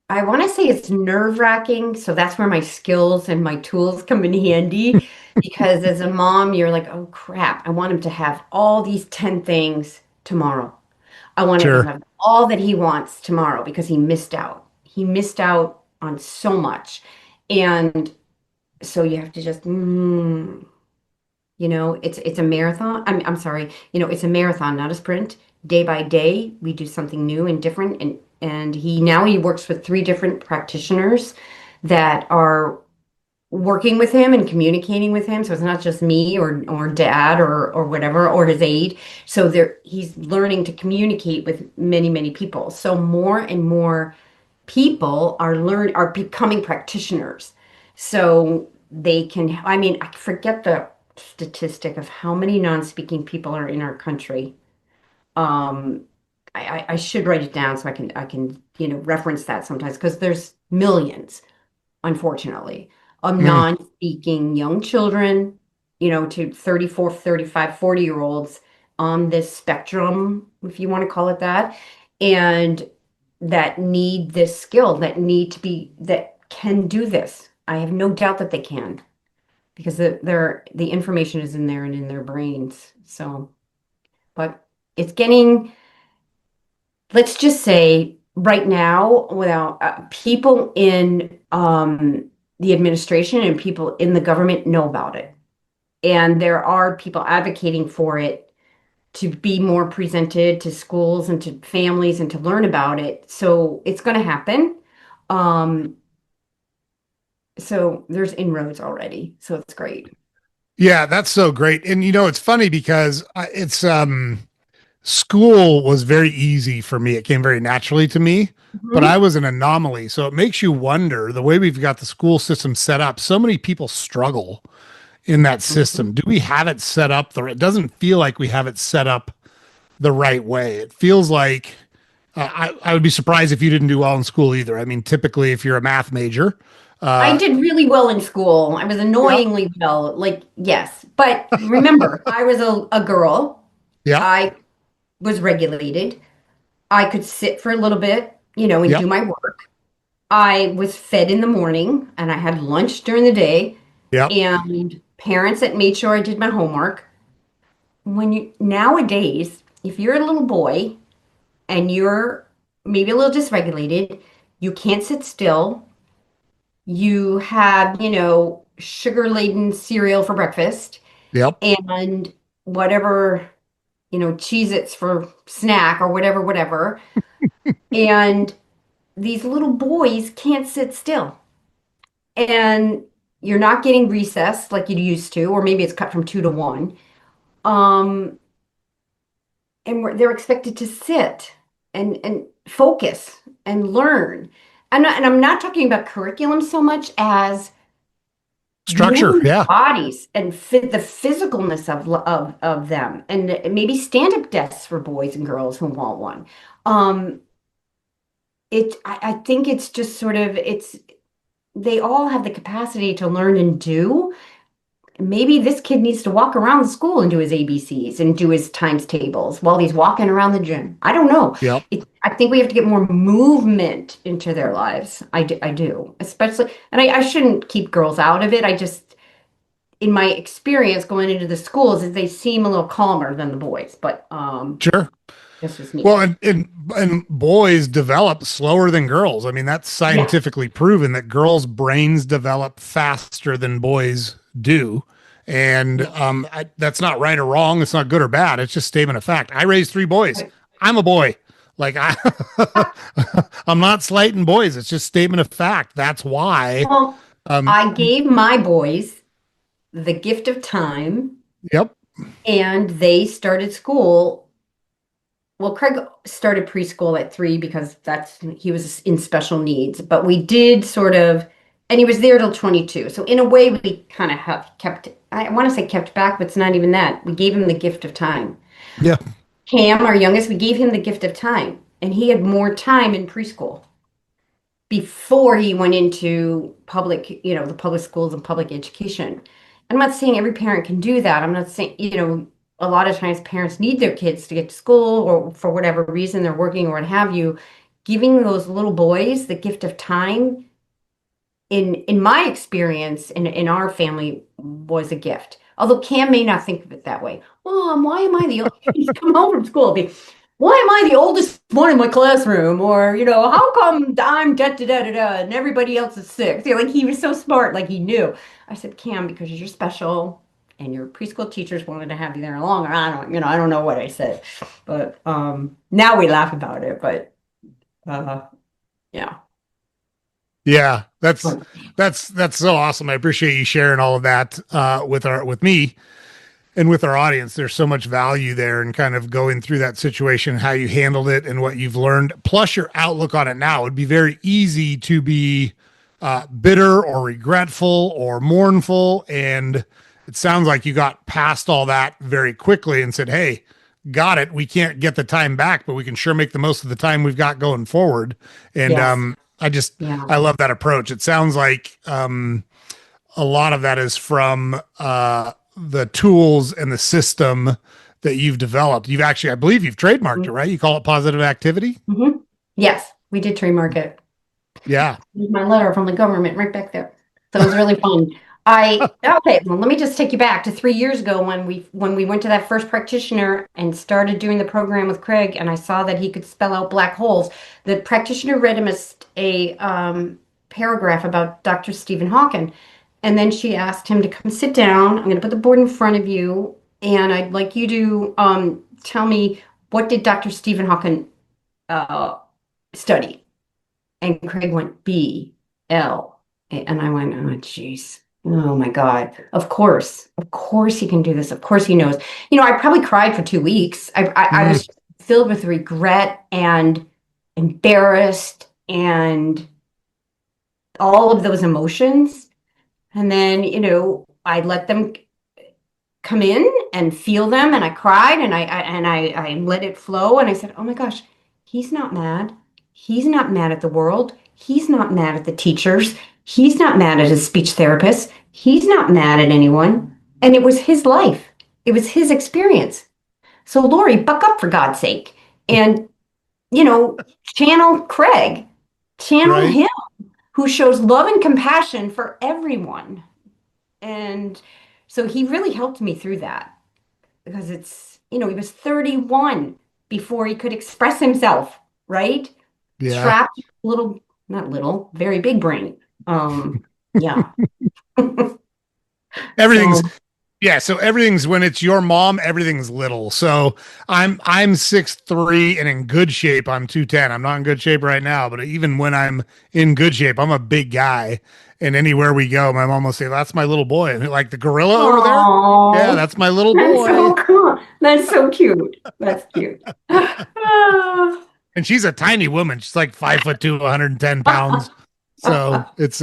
I want to say it's nerve-wracking. So that's where my skills and my tools come in handy. Because as a mom, you're like, oh crap, I want him to have all these 10 things tomorrow. I want him to Sure. have all that he wants tomorrow because he missed out. He missed out on so much. And so you have to just, it's a marathon. I'm sorry, it's a marathon, not a sprint. Day by day, we do something new and different. And he works with three different practitioners that are working with him and communicating with him. So it's not just me or dad or whatever or his aide. So he's learning to communicate with many, many people. So more and more people are becoming practitioners. So they can, I mean, I forget the statistic of how many non-speaking people are in our country. Um, I should write it down so I can reference that sometimes because there's millions, unfortunately, of Mm. non-speaking young children, to 34, 35, 40-year-olds on this spectrum, if you want to call it that, and that need this skill, that can do this. I have no doubt that they can because the information is in there and in their brains. So, but it's getting, let's just say right now, without people in the administration and people in the government know about it. And there are people advocating for it to be more presented to schools and to families and to learn about it. So it's going to happen. Um, so there's inroads already. So it's great. Yeah, that's so great. And it's funny because it's school was very easy for me. It came very naturally to me, but I Mhm. was an anomaly. So it makes you wonder the way we've got the school system set up. So many people struggle in that system. Mhm. Do we have it set up it doesn't feel like we have it set up the right way. It feels like I would be surprised if you didn't do well in school either. I mean, typically if you're a math major, I uh did really well in school. I was yep, annoyingly well, like, yes. But remember, I was a girl. yep, I was regulated. I could sit for a little bit, and yep, do my work. I was fed in the morning and I had lunch during the day, yep, and parents that made sure I did my homework. When you nowadays, if you're a little boy and you're maybe a little dysregulated, you can't sit still. You have, sugar-laden cereal for breakfast yep. and whatever, Cheez-Its for snack or whatever. And these little boys can't sit still. And you're not getting recess like you used to, or maybe it's cut from 2 to 1. Um, and they're expected to sit and focus and learn. And I'm not talking about curriculum so much as Structure, moving yeah. bodies and the physicalness of them, and maybe stand-up desks for boys and girls who want one. Um, I think it's just sort of it's they all have the capacity to learn and do. Maybe this kid needs to walk around the school and do his ABCs and do his times tables while he's walking around the gym. I don't know. Yep. I think we have to get more movement into their lives. I do, especially, and I shouldn't keep girls out of it. I just, in my experience going into the schools, is they seem a little calmer than the boys, but Sure. that's just me. Well, and boys develop slower than girls. I mean, that's Yeah. scientifically proven that girls' brains develop faster than boys do. And Yeah. that's not right or wrong. It's not good or bad. It's just statement of fact. I raised three boys. I'm a boy. Like I, I'm not slighting boys. It's just statement of fact. That's why. Well, Um, I gave my boys the gift of time, yep. and they started school. Well, Craig started preschool at 3 because he was in special needs, but we did sort of, and he was there till 22. So in a way, we kind of have kept, I want to say kept back, but it's not even that. We gave him the gift of time. Yeah. Cam, our youngest, we gave him the gift of time, and he had more time in preschool before he went into the public schools and public education. I'm not saying every parent can do that. I'm not saying, a lot of times parents need their kids to get to school or for whatever reason they're working or what have you. Giving those little boys the gift of time, in my experience in our family, was a gift. Although Cam may not think of it that way. Mom, why am I the he's come home from school? Be, why am I the oldest one in my classroom? Or, how come I'm da da da da da and everybody else is sick? Like he was so smart, like he knew. I said, Cam, because you're special and your preschool teachers wanted to have you there longer. I don't know what I said. But now we laugh about it, but uh yeah. Yeah. That's so awesome. I appreciate you sharing all of that with me and with our audience. There's so much value there and kind of going through that situation, how you handled it and what you've learned, plus your outlook on it now. It'd be very easy to be bitter or regretful or mournful. And it sounds like you got past all that very quickly and said, hey, got it. We can't get the time back, but we can sure make the most of the time we've got going forward. And Yes. Yeah. I love that approach. It sounds like a lot of that is from the tools and the system that you've developed. You've actually, I believe you've trademarked it, right? You call it positive activity. Mm-hmm. Yes, we did trademark it. Yeah. There's my letter from the government right back there. So it was really fun. Okay, well, let me just take you back to 3 years ago when we went to that first practitioner and started doing the program with Craig, and I saw that he could spell out black holes. The practitioner read him a paragraph about Dr. Stephen Hawking, and then she asked him to come sit down. I'm going to put the board in front of you, and I'd like you to tell me, what did Dr. Stephen Hawking uh, study? And Craig went B-L. And I went, oh, geez. Oh my God. Of course. Of course he can do this. Of course he knows. I probably cried for 2 weeks. I Mm, was filled with regret and embarrassed and all of those emotions. And then, I let them come in and feel them, and I cried, and I let it flow, and I said, oh my gosh, he's not mad. He's not mad at the world. He's not mad at the teachers. He's not mad at his speech therapist. He's not mad at anyone. And it was his life. It was his experience. So Lori, buck up for God's sake. And, you know, channel Craig, channel right. him, who shows love and compassion for everyone. And so he really helped me through that, because he was 31 before he could express himself, right? Yeah. Trapped, little, not little, very big brain. Yeah. Everything's So, Yeah, so everything's when it's your mom, everything's little. So I'm 6'3" and in good shape. I'm 210. I'm not in good shape right now, but even when I'm in good shape, I'm a big guy. And anywhere we go, my mom will say, "That's my little boy." And like the gorilla over there, yeah, oh, that's my little that's boy. so cool. That's so cute. That's cute. And she's a tiny woman. She's like 5'2", 110 pounds. So it's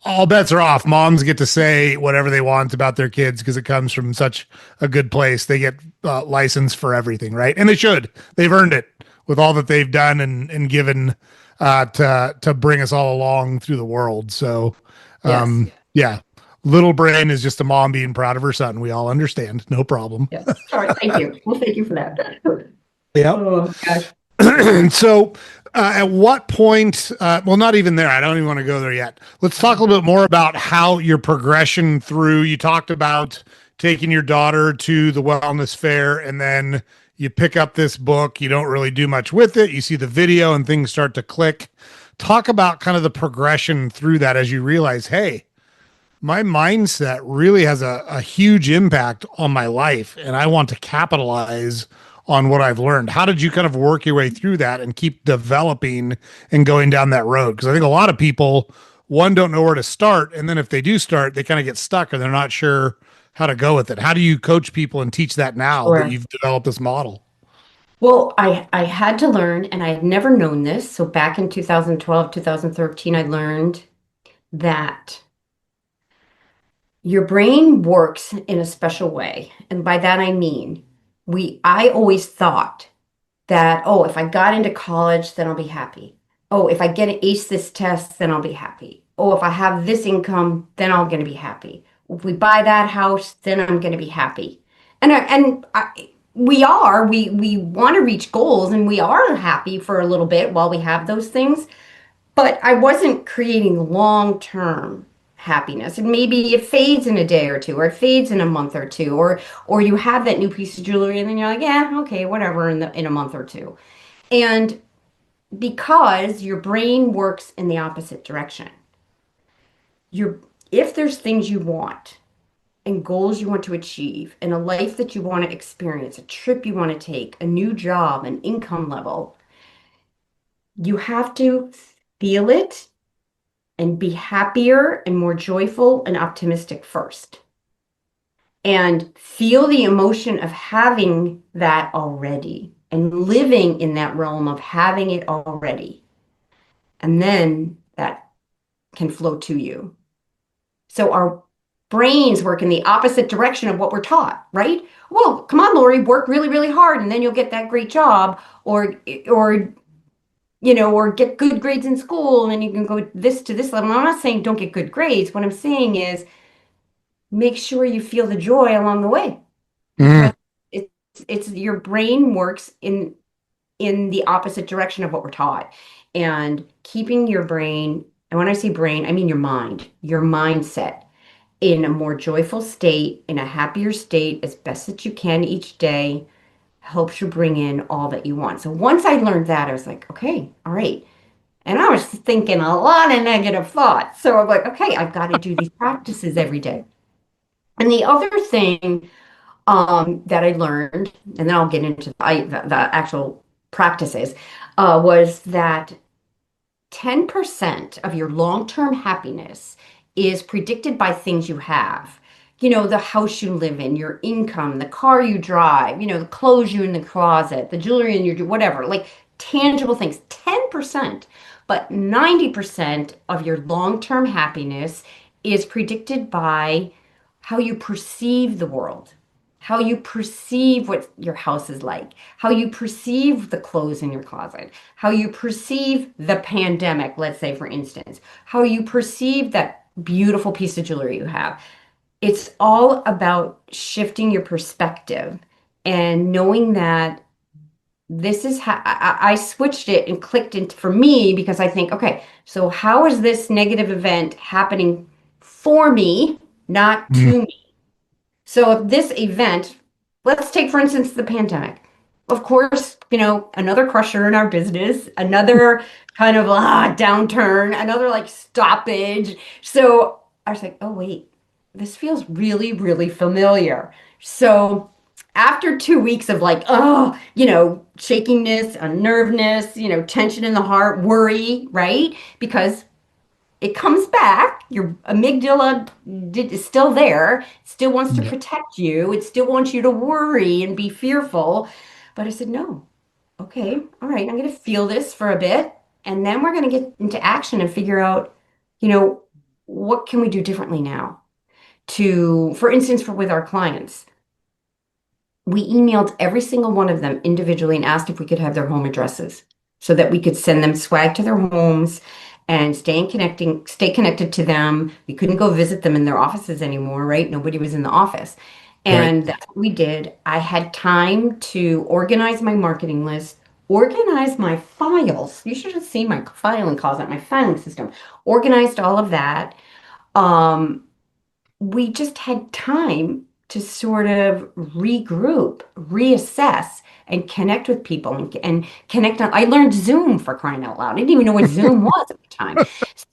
all bets are off. Moms get to say whatever they want about their kids because it comes from such a good place. They get license for everything, right? And they should. They've earned it with all that they've done and given to bring us all along through the world. So, Yes. yeah, little brain is just a mom being proud of her son. We all understand. No problem. Yes. All right. Thank you. Well, thank you for that. Yep. Oh, gosh. So, at what point? Well, not even there. I don't even want to go there yet. Let's talk a little bit more about how your progression through. You talked about taking your daughter to the wellness fair, and then you pick up this book. You don't really do much with it. You see the video, and things start to click. Talk about kind of the progression through that as you realize, hey, my mindset really has a huge impact on my life, and I want to capitalize on what I've learned. How did you kind of work your way through that and keep developing and going down that road? Because I think a lot of people, one, don't know where to start, and then if they do start, they kind of get stuck and they're not sure how to go with it. How do you coach people and teach that now that Sure. you've developed this model? Well, I had to learn, and I had never known this. So back in 2012, 2013, I learned that your brain works in a special way. And by that I mean, I always thought that, oh, if I got into college, then I'll be happy. Oh, if I get to ace this test, then I'll be happy. Oh, if I have this income, then I'm going to be happy. If we buy that house, then I'm going to be happy. We want to reach goals, and we are happy for a little bit while we have those things. But I wasn't creating long-term happiness. And maybe it fades in a day or two, or it fades in a month or two, or you have that new piece of jewelry and then you're like, yeah, okay, whatever, in a month or two. And because your brain works in the opposite direction. You're If there's things you want and goals you want to achieve, and a life that you want to experience, a trip you want to take, a new job, an income level, you have to feel it and be happier and more joyful and optimistic first. And feel the emotion of having that already and living in that realm of having it already. And then that can flow to you. So brains work in the opposite direction of what we're taught, right? Well, come on, Lori, work really, really hard and then you'll get that great job or or get good grades in school and then you can go this to this level. I'm not saying don't get good grades. What I'm saying is make sure you feel the joy along the way Mm, because it's it's your brain works in the opposite direction of what we're taught. And keeping your brain, and when I say brain, I mean your mindset in a more joyful state, in a happier state as best that you can each day helps you bring in all that you want. So once I learned that, I was like, okay, all right. And I was thinking a lot of negative thoughts. So I'm like, okay, I've got to do these practices every day. And the other thing that I learned, and then I'll get into the actual practices, was that 10% of your long-term happiness is predicted by things you have. The house you live in, your income, the car you drive, the clothes you in the closet, the jewelry in your, whatever, like tangible things, 10%. But 90% of your long-term happiness is predicted by how you perceive the world, how you perceive what your house is like, how you perceive the clothes in your closet, how you perceive the pandemic, let's say, for instance, how you perceive that beautiful piece of jewelry you have. It's all about shifting your perspective and knowing that this is how I switched it and clicked into for me because I think, okay, so how is this negative event happening for me, not mm, to me? So if this event, let's take for instance the pandemic. Of course, another crusher in our business, another kind of downturn, another like stoppage. So I was like, oh wait, this feels really, really familiar. So after 2 weeks of like, shakiness, unnervedness, tension in the heart, worry, right? Because it comes back. Your amygdala is still there. It still wants to yeah. protect you. It still wants you to worry and be fearful. But I said, no. Okay. All right. I'm going to feel this for a bit. And then we're going to get into action and figure out, you know, what can we do differently now to, for instance, with our clients, we emailed every single one of them individually and asked if we could have their home addresses so that we could send them swag to their homes and stay connected to them. We couldn't go visit them in their offices anymore, right? Nobody was in the office. Right. And that's what we did. I had time to organize my marketing list, organize my files. You should have seen my filing closet, my filing system. Organized all of that. Um, we just had time to sort of regroup, reassess, and connect with people and connect on. I learned Zoom for crying out loud. I didn't even know what Zoom was at the time.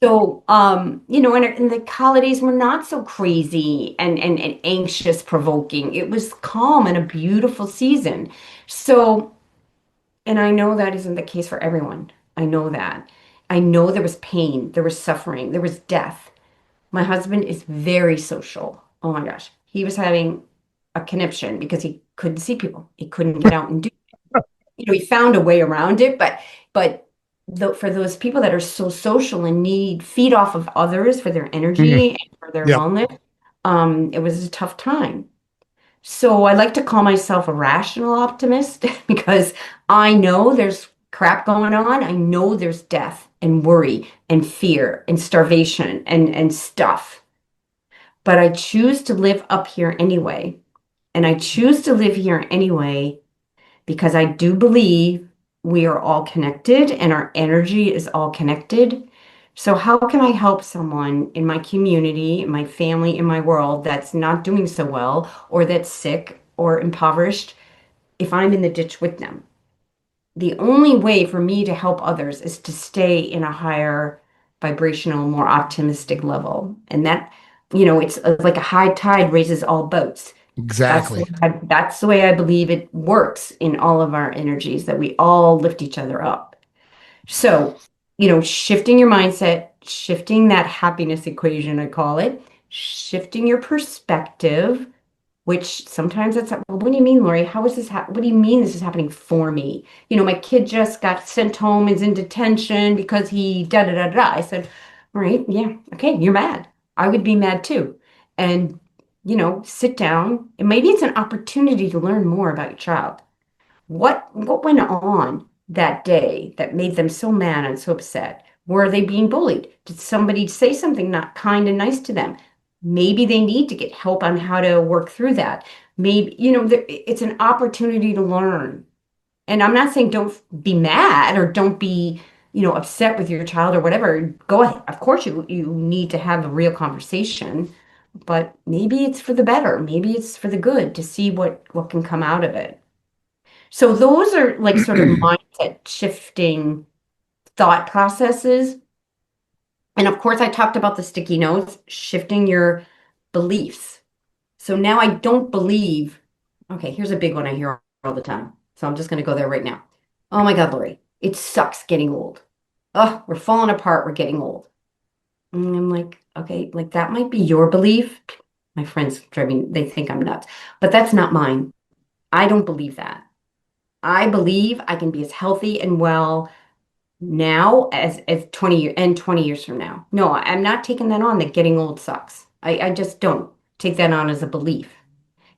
So, and the holidays were not so crazy and anxious provoking. It was calm and a beautiful season. So, and I know that isn't the case for everyone. I know that. I know there was pain, there was suffering, there was death. My husband is very social. Oh my gosh. He was having a conniption because he couldn't see people. He couldn't get out and do, he found a way around it, but for those people that are so social and need feed off of others for their Mm, energy and for their yeah. wellness, it was a tough time. So I like to call myself a rational optimist because I know there's crap going on. I know there's death and worry and fear and starvation and stuff. But I choose to live up here anyway. And I choose to live here anyway because I do believe we are all connected and our energy is all connected. So, how can I help someone in my community, in my family, in my world that's not doing so well, or that's sick or impoverished if I'm in the ditch with them? The only way for me to help others is to stay in a higher vibrational, more optimistic level. And that, it's like a high tide raises all boats. Exactly. That's the way I believe it works in all of our energies, that we all lift each other up. So, shifting your mindset, shifting that happiness equation, I call it, shifting your perspective, which sometimes it's, well, what do you mean, Lori? How is this? What do you mean this is happening for me? My kid just got sent home, is in detention because he da da da da. I said, all right, yeah, okay, you're mad. I would be mad too. and, sit down. And maybe it's an opportunity to learn more about your child. What went on that day that made them so mad and so upset? Were they being bullied? Did somebody say something not kind and nice to them? Maybe they need to get help on how to work through that. Maybe, it's an opportunity to learn. And I'm not saying don't be mad or don't be, upset with your child or whatever. Go ahead. Of course, you need to have a real conversation, but maybe it's for the better. Maybe it's for the good to see what can come out of it. So those are like sort of mindset shifting thought processes. And of course, I talked about the sticky notes, shifting your beliefs. So now I don't believe, okay, here's a big one I hear all the time. So I'm just going to go there right now. Oh my God, Lori, it sucks getting old. Oh, we're falling apart. We're getting old. And I'm like, okay, like that might be your belief. My friends drive me, they think I'm nuts, but that's not mine. I don't believe that. I believe I can be as healthy and well now as 20 years and 20 years from now. No, I'm not taking that on that getting old sucks. I just don't take that on as a belief.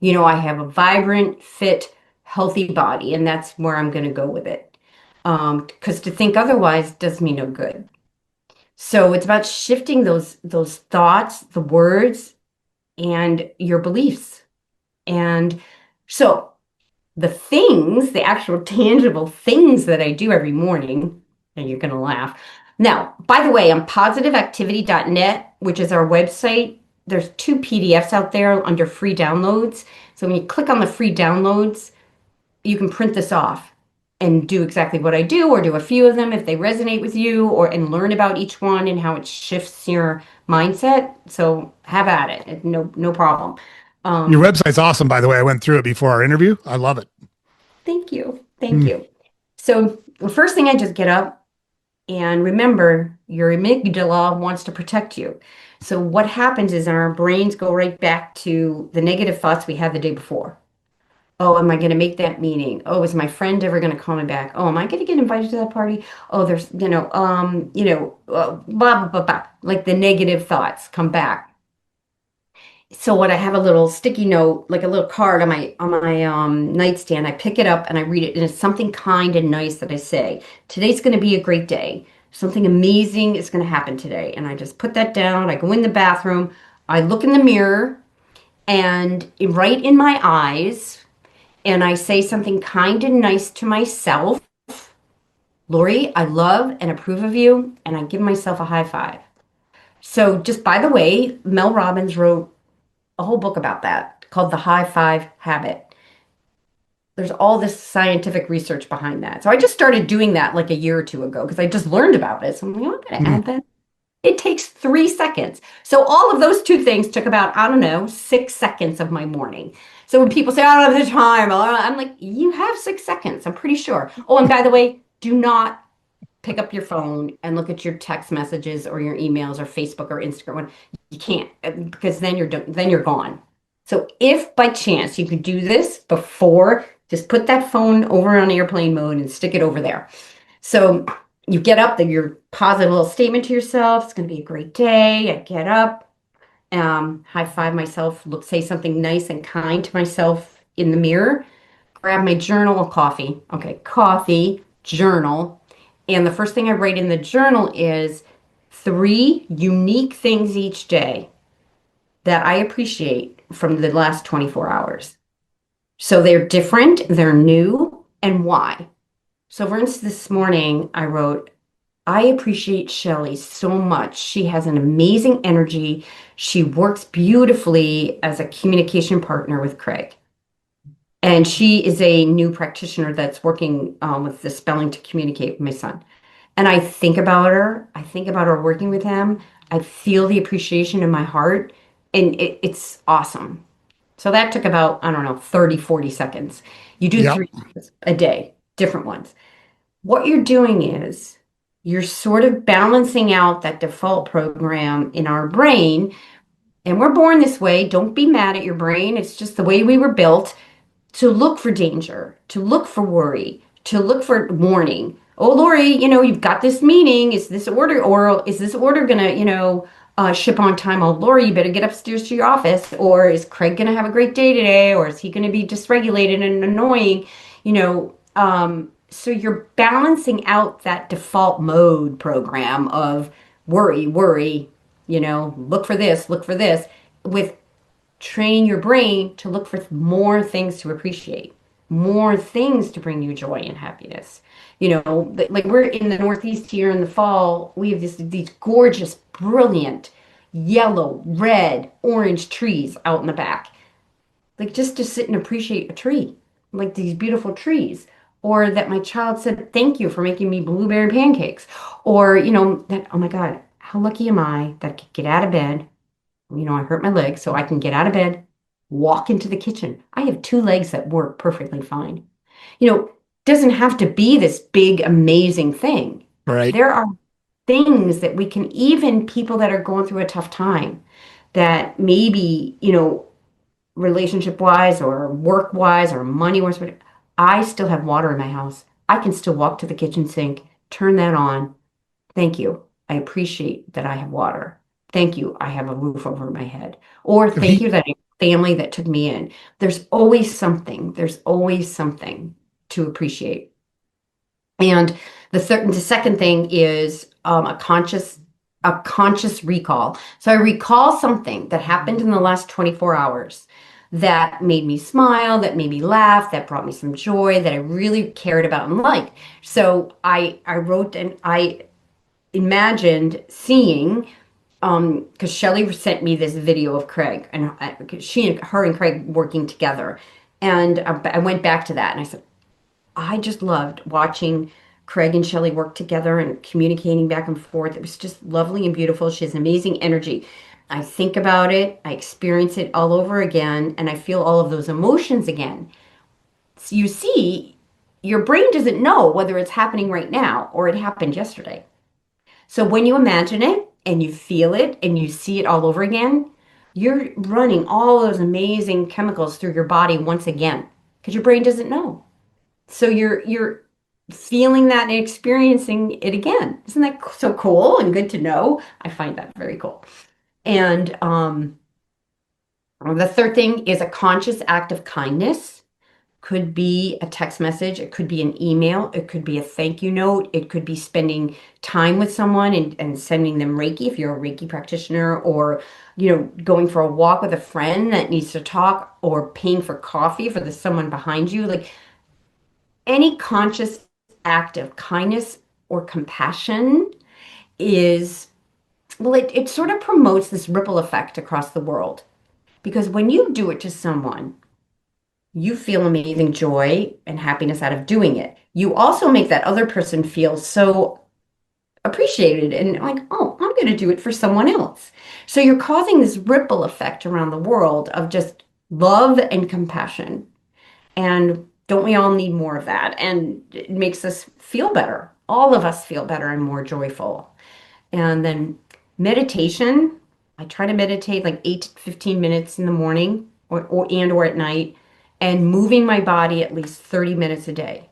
I have a vibrant, fit, healthy body, and that's where I'm going to go with it. Because to think otherwise does me no good. So it's about shifting those thoughts, the words, and your beliefs. And so the actual tangible things that I do every morning, and you're going to laugh. Now, by the way, on positiveactivity.net, which is our website, there's two PDFs out there under free downloads. So when you click on the free downloads, you can print this off and do exactly what I do, or do a few of them if they resonate with you, or and learn about each one and how it shifts your mindset. So have at it. No problem. Your Um, website's awesome, by the way. I went through it before our interview. I love it. Thank you. Thank Hmm. you. So the first thing I just get up and remember your amygdala wants to protect you. So what happens is our brains go right back to the negative thoughts we had the day before. Oh, am I going to make that meeting? Oh, is my friend ever going to call me back? Oh, am I going to get invited to that party? Oh, there's, blah, blah, blah, blah. Like the negative thoughts come back. So what I have a little sticky note, like a little card on my nightstand. I pick it up and I read it, and it's something kind and nice that I say. Today's going to be a great day. Something amazing is going to happen today. And I just put that down. I go in the bathroom. I look in the mirror and right in my eyes, and I say something kind and nice to myself. Lori, I love and approve of you, and I give myself a high five. So just by the way, Mel Robbins wrote a whole book about that called The High Five Habit. There's all this scientific research behind that. So I just started doing that like a year or two ago because I just learned about it. So I'm like, I'm going to Hmm. add that. It takes 3 seconds. So all of those two things took about, I don't know, 6 seconds of my morning. So when people say, I don't have the time, I'm like, you have 6 seconds, I'm pretty sure. Oh, and by the way, do not pick up your phone and look at your text messages or your emails or Facebook or Instagram. You can't because then you're gone. So if by chance you could do this before, just put that phone over on airplane mode and stick it over there. So you get up, then your positive little statement to yourself. It's going to be a great day. I get up, high five myself, say something nice and kind to myself in the mirror, grab my journal of coffee. Okay, coffee, journal. And the first thing I write in the journal is 3 unique things each day that I appreciate from the last 24 hours. So they're different, they're new, and why. So, for instance, this morning I wrote, I appreciate Shelly so much. She has an amazing energy. She works beautifully as a communication partner with Craig. And she is a new practitioner that's working with the spelling to communicate with my son. And I think about her. I think about her working with him. I feel the appreciation in my heart. And it's awesome. So that took about, I don't know, 30, 40 seconds. You do Yep. 3 a day, different ones. What you're doing is you're sort of balancing out that default program in our brain. And we're born this way. Don't be mad at your brain. It's just the way we were built to look for danger, to look for worry, to look for warning. Oh, Lori, you've got this meeting. Is this order gonna, ship on time. Oh, Lori, you better get upstairs to your office. Or is Craig going to have a great day today? Or is he going to be dysregulated and annoying? So you're balancing out that default mode program of worry, worry, look for this, with training your brain to look for more things to appreciate, more things to bring you joy and happiness. Like we're in the Northeast here in the fall, we have these gorgeous, brilliant yellow, red, orange trees out in the back. Like just to sit and appreciate a tree, like these beautiful trees. Or that my child said, thank you for making me blueberry pancakes. Or, that, oh my God, how lucky am I that I could get out of bed, I hurt my leg, so I can get out of bed, walk into the kitchen. I have two legs that work perfectly fine. Doesn't have to be this big, amazing thing. Right. There are things that we can, even people that are going through a tough time, that maybe, relationship wise or work wise or money wise, but I still have water in my house. I can still walk to the kitchen sink, turn that on. Thank you. I appreciate that I have water. Thank you. I have a roof over my head. Or Have thank you, you that I have a family that took me in. There's always something. There's always something to appreciate. And the second thing is a conscious recall. So I recall something that happened in the last 24 hours that made me smile, that made me laugh, that brought me some joy, that I really cared about and liked. So I wrote and I imagined seeing, because Shelly sent me this video of Craig, and her and Craig working together, and I went back to that and I said, I just loved watching Craig and Shelly work together and communicating back and forth. It was just lovely and beautiful. She has amazing energy. I think about it, I experience it all over again, and I feel all of those emotions again. So you see, your brain doesn't know whether it's happening right now or it happened yesterday. So when you imagine it and you feel it and you see it all over again, you're running all those amazing chemicals through your body once again because your brain doesn't know. So you're feeling that and experiencing it again. Isn't that so cool and good to know? I find that very cool. And the third thing is a conscious act of kindness. Could be a text message, it could be an email, it could be a thank you note, it could be spending time with someone and sending them Reiki if you're a Reiki practitioner, or going for a walk with a friend that needs to talk, or paying for coffee for the someone behind you. Like any conscious act of kindness or compassion is, well, it sort of promotes this ripple effect across the world. Because when you do it to someone, you feel amazing joy and happiness out of doing it. You also make that other person feel so appreciated and like, oh, I'm going to do it for someone else. So you're causing this ripple effect around the world of just love and compassion. And don't we all need more of that? And it makes us feel better. All of us feel better and more joyful. And then meditation, I try to meditate like 8 to 15 minutes in the morning or at night, and moving my body at least 30 minutes a day.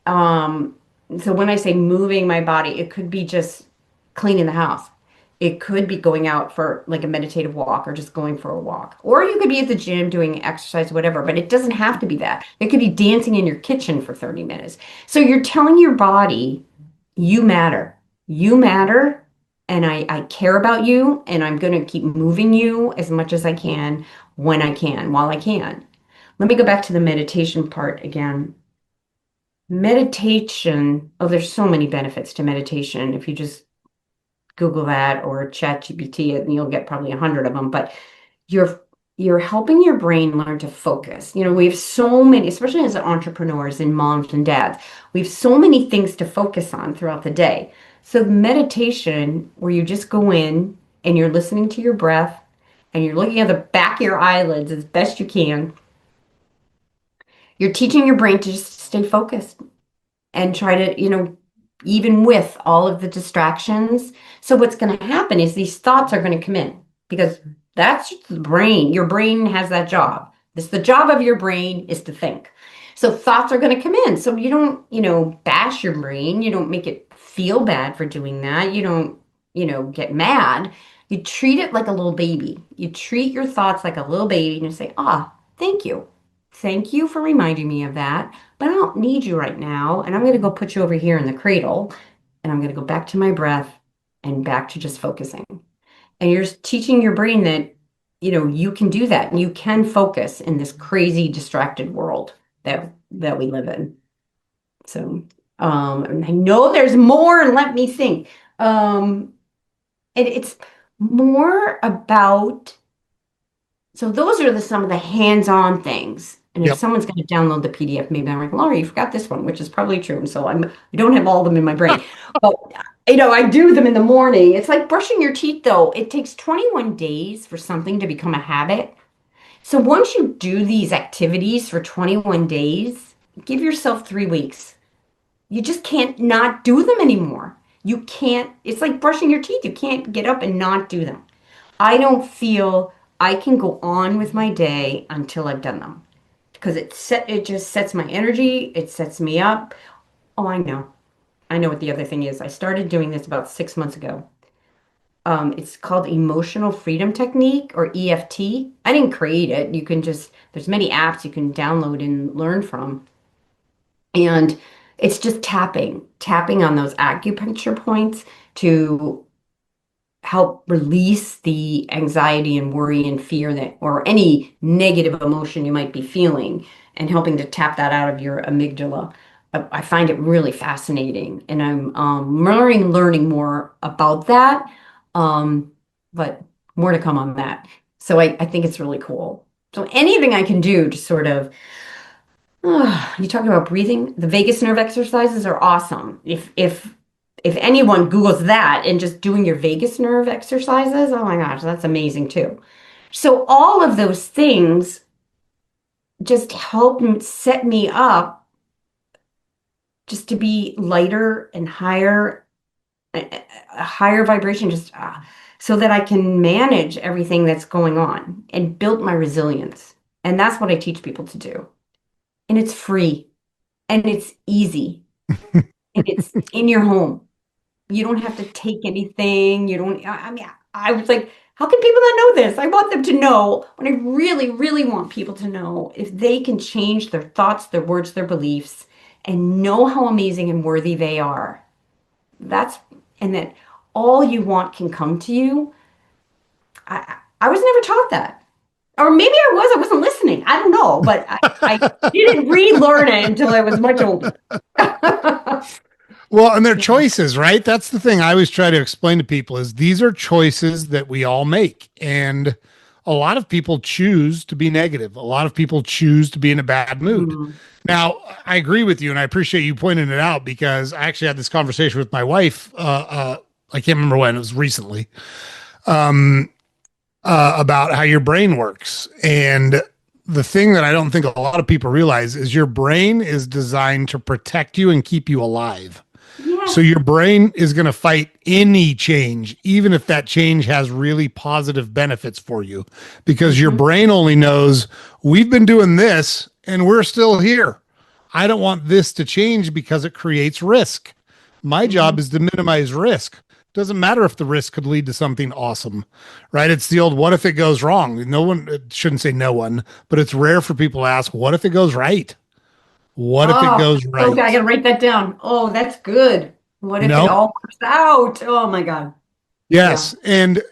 Um, so when I say moving my body, it could be just cleaning the house. It could be going out for like a meditative walk or just going for a walk. Or you could be at the gym doing exercise, whatever, but it doesn't have to be that. It could be dancing in your kitchen for 30 minutes. So you're telling your body, you matter. You matter, and I care about you, and I'm going to keep moving you as much as I can when I can, while I can. Let me go back to the meditation part again. Meditation, oh, there's so many benefits to meditation. If you just Google that or chat GPT it, and you'll get probably 100 of them, but you're you're helping your brain learn to focus. We have so many, especially as entrepreneurs and moms and dads, we have so many things to focus on throughout the day. So meditation, where you just go in and you're listening to your breath and you're looking at the back of your eyelids as best you can, you're teaching your brain to just stay focused and try to, even with all of the distractions. So what's going to happen is these thoughts are going to come in because that's the brain. Your brain has that job. This the job of your brain is to think. So thoughts are going to come in. So you don't, bash your brain. You don't make it feel bad for doing that. You don't. get mad. You treat it like a little baby. You treat your thoughts like a little baby and you say, thank you. Thank you for reminding me of that, but I don't need you right now. And I'm going to go put you over here in the cradle and I'm going to go back to my breath and back to just focusing. And you're teaching your brain that, you can do that and you can focus in this crazy distracted world that we live in. So, and I know there's more, and let me think. It's more about, so those are some of the hands-on things. And if Yep. someone's going to download the PDF, maybe I'm like, Laura, you forgot this one, which is probably true. And so I don't have all of them in my brain, but I do them in the morning. It's like brushing your teeth, though. It takes 21 days for something to become a habit. So once you do these activities for 21 days, give yourself 3 weeks. You just can't not do them anymore. You can't, it's like brushing your teeth. You can't get up and not do them. I don't feel I can go on with my day until I've done them because it just sets my energy, it sets me up. Oh, I know. I know what the other thing is. I started doing this about 6 months ago. It's called Emotional Freedom Technique or EFT. I didn't create it. There's many apps you can download and learn from. And it's just tapping on those acupuncture points to help release the anxiety and worry and fear that, or any negative emotion you might be feeling, and helping to tap that out of your amygdala. I find it really fascinating, and I'm learning more about that. Um, but more to come on that. So I think it's really cool. So anything I can do to sort of you talk about breathing. The vagus nerve exercises are awesome. If anyone Googles that and just doing your vagus nerve exercises, oh my gosh, that's amazing too. So all of those things just help set me up just to be lighter and higher, a higher vibration, just so that I can manage everything that's going on and build my resilience. And that's what I teach people to do. And it's free and it's easy and it's in your home. You don't have to take anything. You don't, I mean, I was like, how can people not know this? I want them to know what I really, really want people to know. If they can change their thoughts, their words, their beliefs, and know how amazing and worthy they are. That's, and that all you want can come to you. I was never taught that. Or maybe I wasn't listening. I don't know, but I didn't relearn it until I was much older. Well, and they're choices, right? That's the thing I always try to explain to people is these are choices that we all make. And a lot of people choose to be negative. A lot of people choose to be in a bad mood. Mm. Now, I agree with you, and I appreciate you pointing it out because I actually had this conversation with my wife. I can't remember when, it was recently, about how your brain works. And the thing that I don't think a lot of people realize is your brain is designed to protect you and keep you alive. So Yes. your brain is going to fight any change, even if that change has really positive benefits for you, because your Mhm. brain only knows we've been doing this and we're still here. I don't want this to change because it creates risk. My job Mhm. is to minimize risk. Doesn't matter if the risk could lead to something awesome, right? It's the old what if it goes wrong? No one, it shouldn't say no one, but it's rare for people to ask, what if it goes right? What if it Oh, goes okay. I right? gotta write that down. Oh, that's good. What You if it know? all works out? Oh my God. Yeah. Yes. And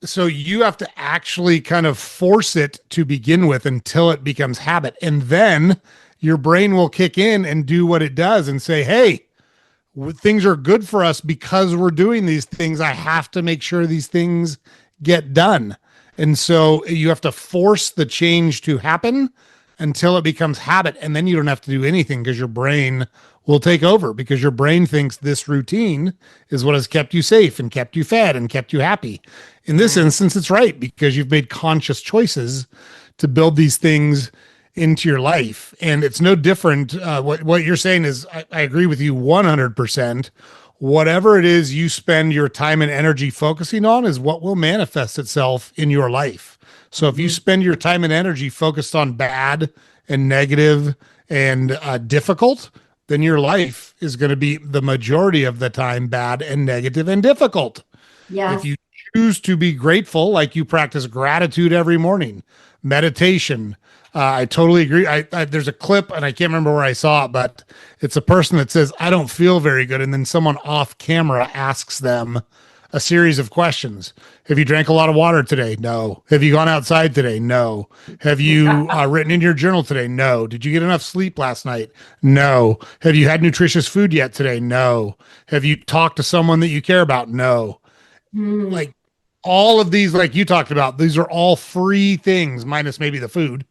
so you have to actually kind of force it to begin with until it becomes habit. And then your brain will kick in and do what it does and say, hey, things are good for us because we're doing these things. I have to make sure these things get done. And so you have to force the change to happen until it becomes habit. And then you don't have to do anything because your brain will take over because your brain thinks this routine is what has kept you safe and kept you fed and kept you happy. In this Right. instance, it's right because you've made conscious choices to build these things into your life. And it's no different. What you're saying is, I agree with you 100%. Whatever it is you spend your time and energy focusing on is what will manifest itself in your life. So if you Mhm. spend your time and energy focused on bad and negative and difficult, then your life is going to be the majority of the time bad and negative and difficult. If Yes. you choose to be grateful, like you practice gratitude every morning, meditation. I totally agree. There's a clip, and I can't remember where I saw it, but it's a person that says, "I don't feel very good," and then someone off camera asks them a series of questions. Have you drank a lot of water today? No. Have you gone outside today? No. Have you written in your journal today? No. Did you get enough sleep last night? No. Have you had nutritious food yet today? No. Have you talked to someone that you care about? No. Mm, Like all of these, like you talked about, these are all free things, minus maybe the food.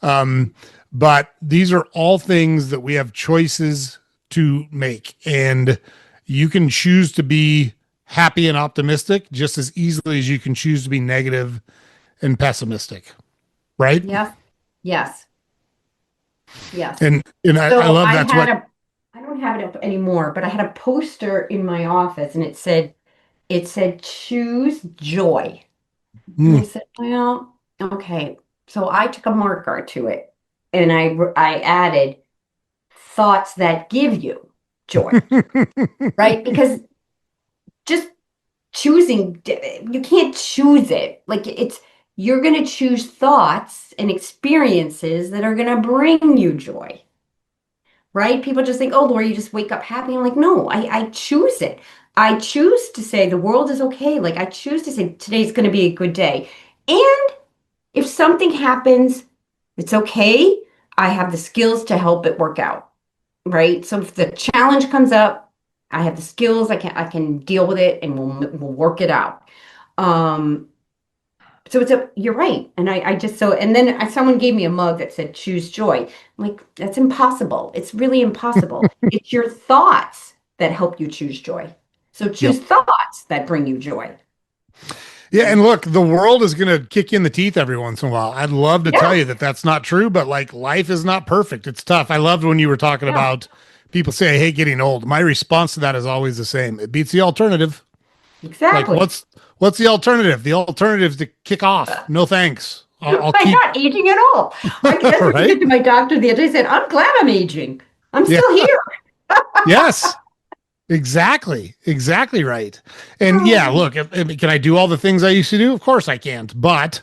Um, but these are all things that we have choices to make. And you can choose to be happy and optimistic just as easily as you can choose to be negative and pessimistic. Right. yes. Yes. Yes. And I So love I that's had what a, I don't have it up anymore, but I had a poster in my office and it said choose joy. And I mm. said, well, okay. So I took a marker to it and I added thoughts that give you joy, right? Because just choosing, you can't choose it. Like you're going to choose thoughts and experiences that are going to bring you joy, right? People just think, oh, Laura, you just wake up happy. I'm like, no, I choose it. I choose to say the world is okay. Like I choose to say today's going to be a good day. And if something happens, it's okay. I have the skills to help it work out, right? So if the challenge comes up, I have the skills. I can deal with it, and we'll work it out. Um, so you're right, and I just so and then someone gave me a mug that said choose joy. I'm like, that's impossible. It's really impossible. It's your thoughts that help you choose joy. So choose Yep. thoughts that bring you joy. Yeah, and look, the world is going to kick you in the teeth every once in a while. I'd love to tell Yeah, you that that's not true, but like life is not perfect. It's tough. I loved when you were talking yeah, about people say I hate getting old. My response to that is always the same. It beats the alternative. Like exactly. what's the alternative? The alternative is to kick off. No thanks. I'll I'm keep not aging at all. That's what I right. said to my doctor the other day. I said, I'm glad I'm aging. I'm Yeah. still here. Yes. Exactly. Exactly right. And yeah, Oh, look, can I do all the things I used to do? Of course I can't, but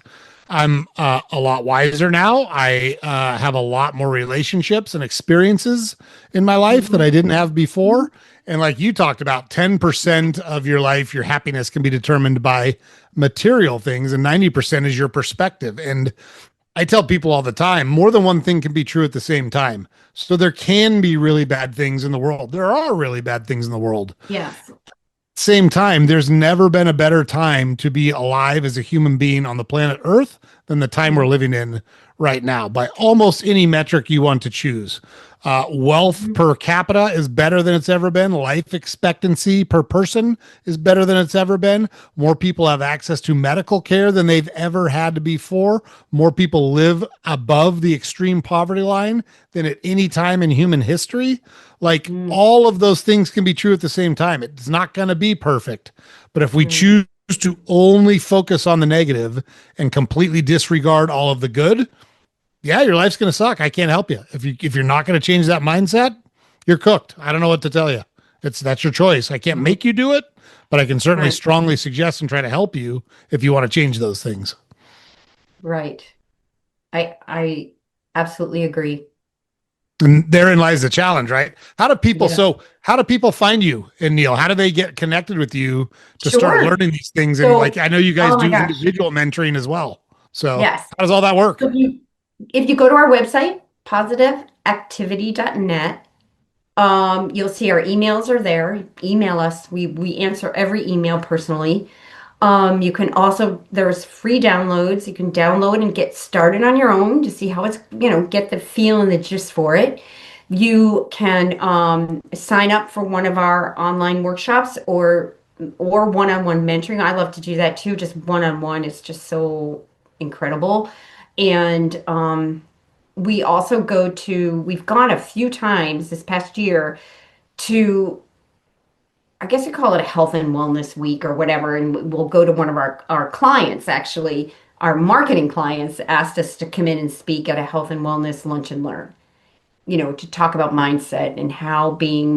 I'm a lot wiser now. I have a lot more relationships and experiences in my life that I mhm, didn't have mhm. before. And like you talked about, 10% of your life, your happiness can be determined by material things, and 90% is your perspective. And I tell people all the time, more than one thing can be true at the same time. So there can be really bad things in the world. There are really bad things in the world. Yes. Same time, there's never been a better time to be alive as a human being on the planet Earth than the time we're Mhm, living in right now by almost any metric you want to choose. Wealth mhm, per capita is better than it's ever been. Life expectancy per person is better than it's ever been. More people have access to medical care than they've ever had before. More people live above the extreme poverty line than at any time in human history. Like mhm, all of those things can be true at the same time. It's not going to be perfect. But if we mhm, choose to only focus on the negative and completely disregard all of the good, yeah, your life's going to suck. I can't help you. If you're not going to change that mindset, you're cooked. I don't know what to tell you. That's your choice. I can't mhm. make you do it, but I can certainly Right, strongly suggest and try to help you if you want to change those things. right. I absolutely agree. And therein lies the challenge, right? Yeah. How do people find you and Neil? How do they get connected with you to start Sure. learning these things? And like, So, I know you guys oh my do gosh. individual mentoring as well. So Yes. how does all that work? So if you go to our website, positiveactivity.net, you'll see our emails are there. Email us. We answer every email personally. You can also, there's free downloads. You can download and get started on your own to see how it's, get the feel and the gist for it. You can sign up for one of our online workshops or one-on-one mentoring. I love to do that too. Just one-on-one is just so incredible. And we've gone a few times this past year to, I guess we call it a health and wellness week or whatever, and we'll go to one of our clients, actually, our marketing clients asked us to come in and speak at a health and wellness lunch and learn, to talk about mindset and how being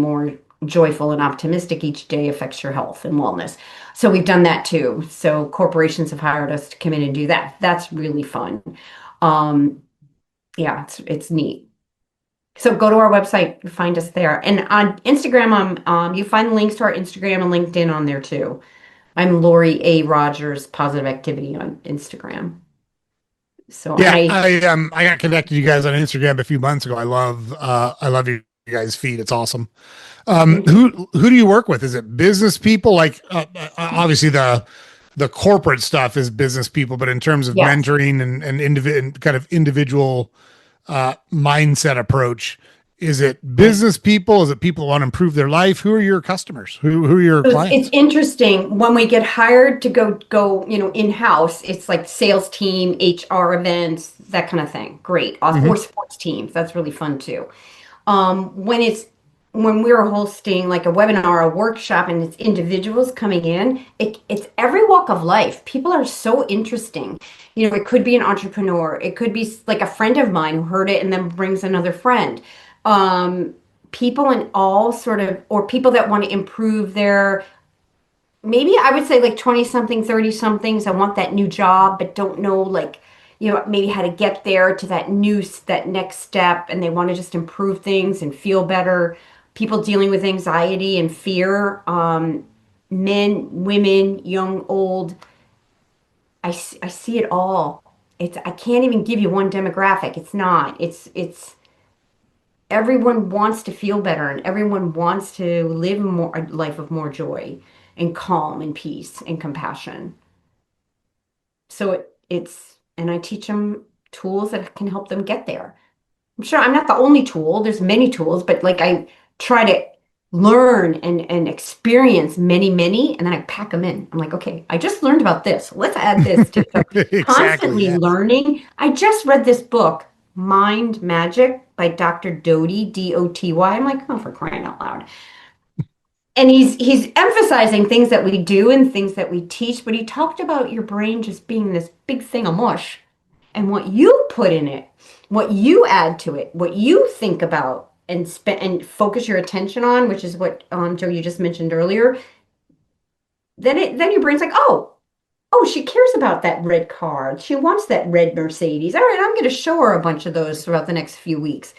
joyful and optimistic each day affects your health and wellness. So we've done that too. So corporations have hired us to come in and do that. That's really fun. Um, yeah, it's neat. So go to our website, find us there. And on Instagram, you find the links to our Instagram and LinkedIn on there too. I'm Lori A. Rogers, Positive Activity on Instagram. So, and Yeah, I, I got connected to you guys on Instagram a few months ago. I love you guys' feed. It's awesome. thank you. Who do you work with? Is it business people? Like obviously the corporate stuff is business people, but in terms of Yes. mentoring and kind of individual mindset approach, is it Right. business people? Is it people who want to improve their life? Who are your customers? Who are your So it's clients? interesting when we get hired to go, in-house, it's like sales team, HR events, that kind of thing. Great. Or Hmm. sports teams. That's really fun too. When when we're hosting like a webinar, a workshop, and it's individuals coming in, it's every walk of life. People are so interesting. It could be an entrepreneur. It could be like a friend of mine who heard it and then brings another friend. Um, People in all sort of, or people that want to improve their, maybe I would say like 20 something, 30 somethings. I want that new job, but don't know like, maybe how to get there to that next step. And they want to just improve things and feel better. People dealing with anxiety and fear, men, women, young, old. I see it all. I can't even give you one demographic. It's not. It's everyone wants to feel better and everyone wants to live a life of more joy and calm and peace and compassion. So and I teach them tools that can help them get there. I'm sure I'm not the only tool. There's many tools, but like I try to learn and experience many, and then I pack them in. I'm like, okay, I just learned about this. Let's add this to so Exactly. constantly Yeah. learning. I just read this book, Mind Magic by Dr. Doty, Doty. I'm like, oh, for crying out loud. And he's emphasizing things that we do and things that we teach, but he talked about your brain just being this big thing of mush and what you put in it, what you add to it, what you think about and focus your attention on, which is what Joe you just mentioned earlier. Then your brain's like, oh, she cares about that red car. She wants that red Mercedes. All right, I'm going to show her a bunch of those throughout the next few weeks.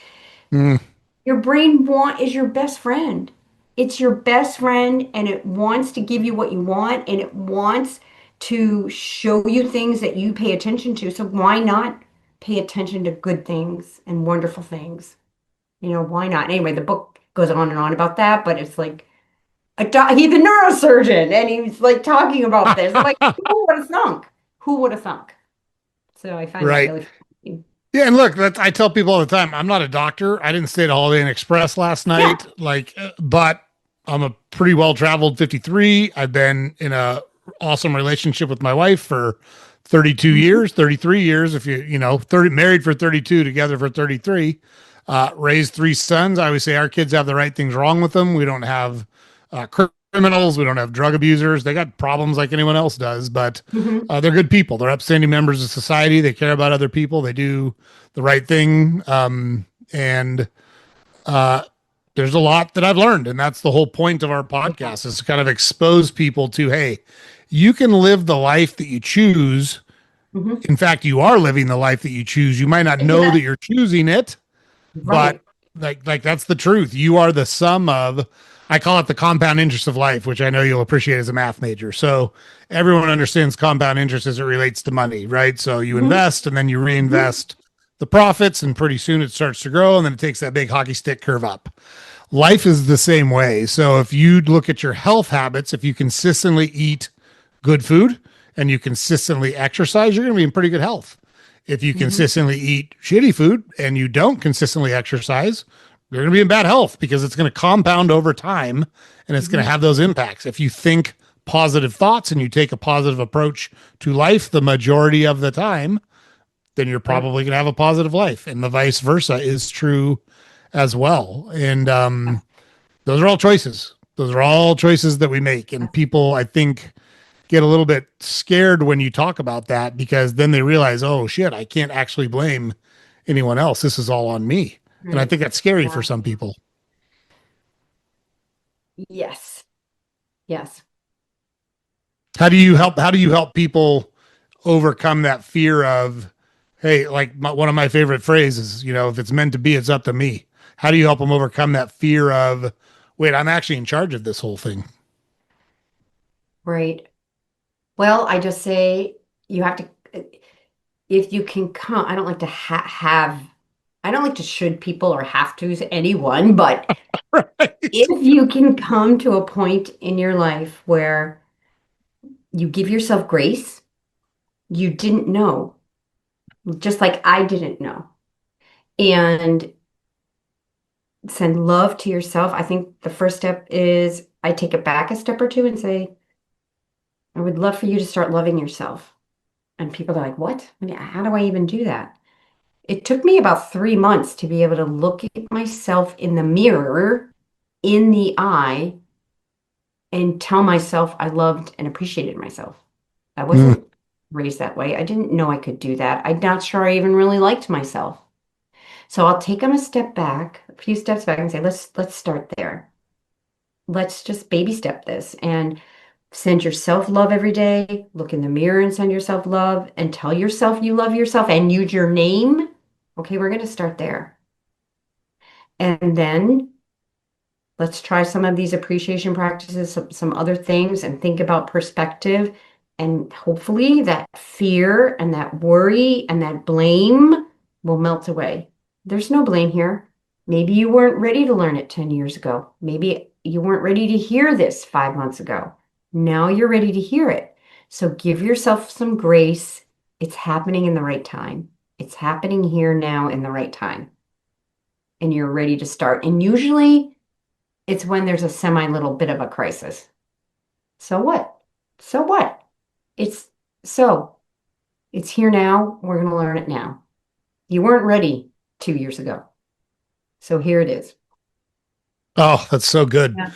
Mm, Your brain is your best friend. It's your best friend and it wants to give you what you want and it wants to show you things that you pay attention to. So why not pay attention to good things and wonderful things? Why not? Anyway, the book goes on and on about that, but it's like he's a neurosurgeon and he's like talking about this. I'm like, who would have thunk? Who would have thunk? So I find that right. really fascinating. Yeah, and look, I tell people all the time, I'm not a doctor. I didn't stay at Holiday Inn Express last Yeah. night, but I'm a pretty well-traveled 53. I've been in a awesome relationship with my wife for 32 Mhm. years, 33 years if you know, 30 married for 32, together for 33. Raised three sons. I always say our kids have the right things wrong with them. We don't have criminals, we don't have drug abusers. They got problems like anyone else does, but Mhm. they're good people. They're upstanding members of society. They care about other people. They do the right thing. And uh, there's a lot that I've learned, and that's the whole point of our Yeah. podcast is to kind of expose people to, hey, you can live the life that you choose. Mhm. In fact, you are living the life that you choose. You might not know that Yeah. you're choosing it, but Right. like that's the truth. You are the sum of, I call it the compound interest of life, which I know you'll appreciate as a math major. So everyone understands compound interest as it relates to money, right? So you Mhm. invest and then you Mhm. reinvest the profits, and pretty soon it starts to grow, and then it takes that big hockey stick curve up. Life is the same way. So if you look at your health habits, if you consistently eat good food and you consistently exercise, you're going to be in pretty good health. If you Mhm. consistently eat shitty food and you don't consistently exercise, you're going to be in bad health because it's going to compound over time and it's going to Mhm. have those impacts. If you think positive thoughts and you take a positive approach to life the majority of the time, then you're Right. probably going to have a positive life. And the vice versa is true as well. And those are all choices. Those are all choices that we make. And people, I think, get a little bit scared when you talk about that because then they realize, oh shit, I can't actually blame anyone else. This is all on me. And I Right. think that's scary for Yeah. some people. Yes. Yes. How do you help people overcome that fear of, hey, like one of my favorite phrases, if it's meant to be, it's up to me. How do you help them overcome that fear of, wait, I'm actually in charge of this whole thing? Right. Well, I just say you have to, if you can come, I don't like to I don't like to should people or have to's anyone, but Right. if you can come to a point in your life where you give yourself grace, you didn't know, just like I didn't know, and send love to yourself. I think the first step is I take it back a step or two and say, I would love for you to start loving yourself. And people are like, what? I mean, how do I even do that? It took me about 3 months to be able to look at myself in the mirror, in the eye, and tell myself I loved and appreciated myself. I Mm. wasn't raised that way. I didn't know I could do that. I'm not sure I even really liked myself. So I'll take them a step back, a few steps back and say, let's start there. Let's just baby step this and send yourself love every day. Look in the mirror and send yourself love and tell yourself you love yourself and use your name. Okay, we're going to start there. And then let's try some of these appreciation practices, some other things, and think about perspective. And hopefully that fear and that worry and that blame will melt away. There's no blame here. Maybe you weren't ready to learn it 10 years ago. Maybe you weren't ready to hear this 5 months ago. Now you're ready to hear it. So give yourself some grace. It's happening in the right time. It's happening here now in the right time. And you're ready to start. And usually, it's when there's a semi little bit of a crisis. So what? So what? It's so it's here now. We're going to learn it now. You weren't ready 2 years ago. So here it is. Oh, that's so good. Yeah.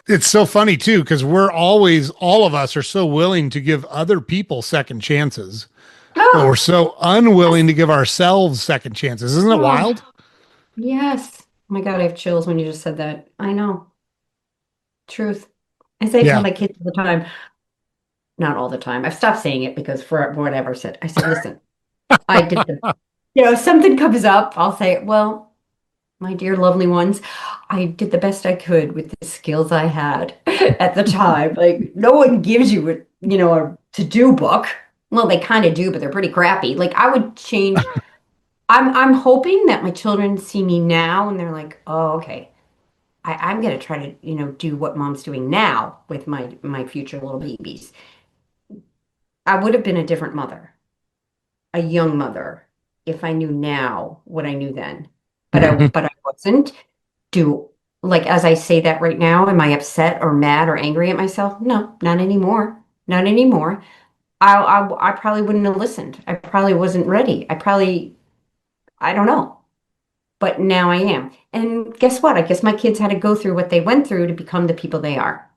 It's so funny too, because all of us are so willing to give other people second chances, but we're Oh, so yes. unwilling to give ourselves second chances. Isn't it wild? Oh, yes. Oh my God, I have chills when you just said that. I know. Truth. I say it to Yeah. my kids all the time. Not all the time. I've stopped saying it because for whatever I said, I said, listen, I did the, if something comes up, I'll say, well, my dear lovely ones, I did the best I could with the skills I had at the time. Like no one gives you a to-do book. Well, they kind of do, but they're pretty crappy. Like I would change. I'm hoping that my children see me now and they're like, oh, okay. I'm gonna try to, do what mom's doing now with my future little babies. I would have been a different mother, a young mother, if I knew now what I knew then. But I wasn't. Do like as I say that right now, am I upset or mad or angry at myself? No, not anymore. Not anymore. I probably wouldn't have listened. I probably wasn't ready. I don't know. But now I am. And guess what? I guess my kids had to go through what they went through to become the people they are.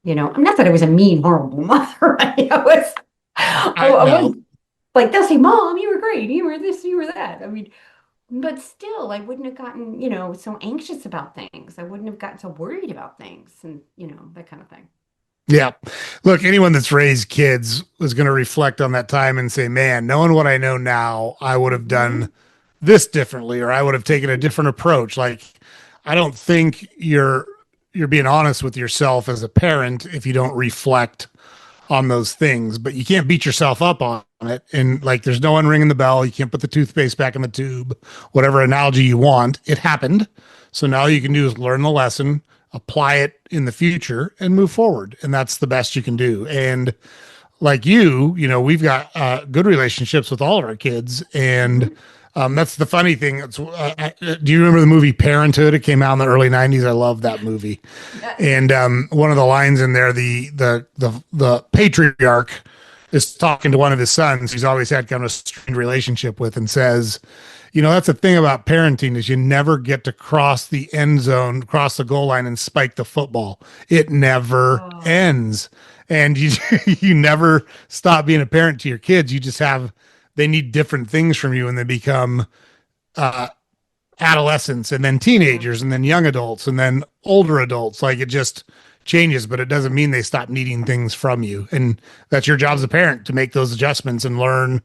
I'm not that I was a mean, horrible mother. I was No. like, they'll say, Mom, you were great. You were this, you were that. I mean, but still, I wouldn't have gotten, so anxious about things. I wouldn't have gotten so worried about things and, that kind of thing. Yeah. Look, anyone that's raised kids was going to reflect on that time and say, man, knowing what I know now, I would have done Mhm. this differently, or I would have taken a different approach. Like, I don't think you're being honest with yourself as a parent if you don't reflect on those things, but you can't beat yourself up on it. And like, there's no one ringing the bell. You can't put the toothpaste back in the tube, whatever analogy you want. It happened. So now all you can do is learn the lesson, apply it in the future, and move forward. And that's the best you can do. And like we've got good relationships with all of our kids. And Mhm. that's the funny thing. Do you remember the movie Parenthood? It came out in the early 90s. I love that movie. Yeah. And one of the lines in there, the patriarch is talking to one of his sons he's always had kind of a strained relationship with, and says, that's the thing about parenting is you never get to cross the end zone, cross the goal line, and spike the football. It never Oh, ends, and you you never stop being a parent to your kids. You just have they need different things from you, and they become adolescents and then Yeah. teenagers and then young adults and then older adults. Like it just changes, but it doesn't mean they stop needing things from you. And that's your job as a parent to make those adjustments and learn,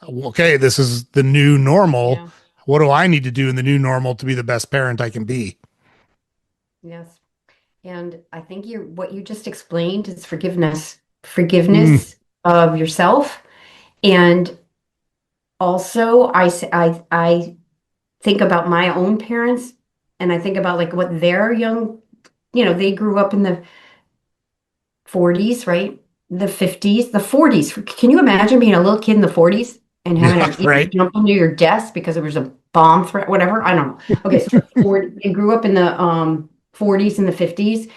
okay, this is the new normal. Yeah. What do I need to do in the new normal to be the best parent I can be? Yes. And I think what you just explained is forgiveness. Mm, Forgiveness of yourself. And also I think about my own parents and I think about like what their young, they grew up in the 40s, right? The 50s, the 40s. Can you imagine being a little kid in the 40s and having yeah, right. jump into your desk because there was a bomb threat, whatever? I don't know. Okay, so they grew up in the 40s and the 50s.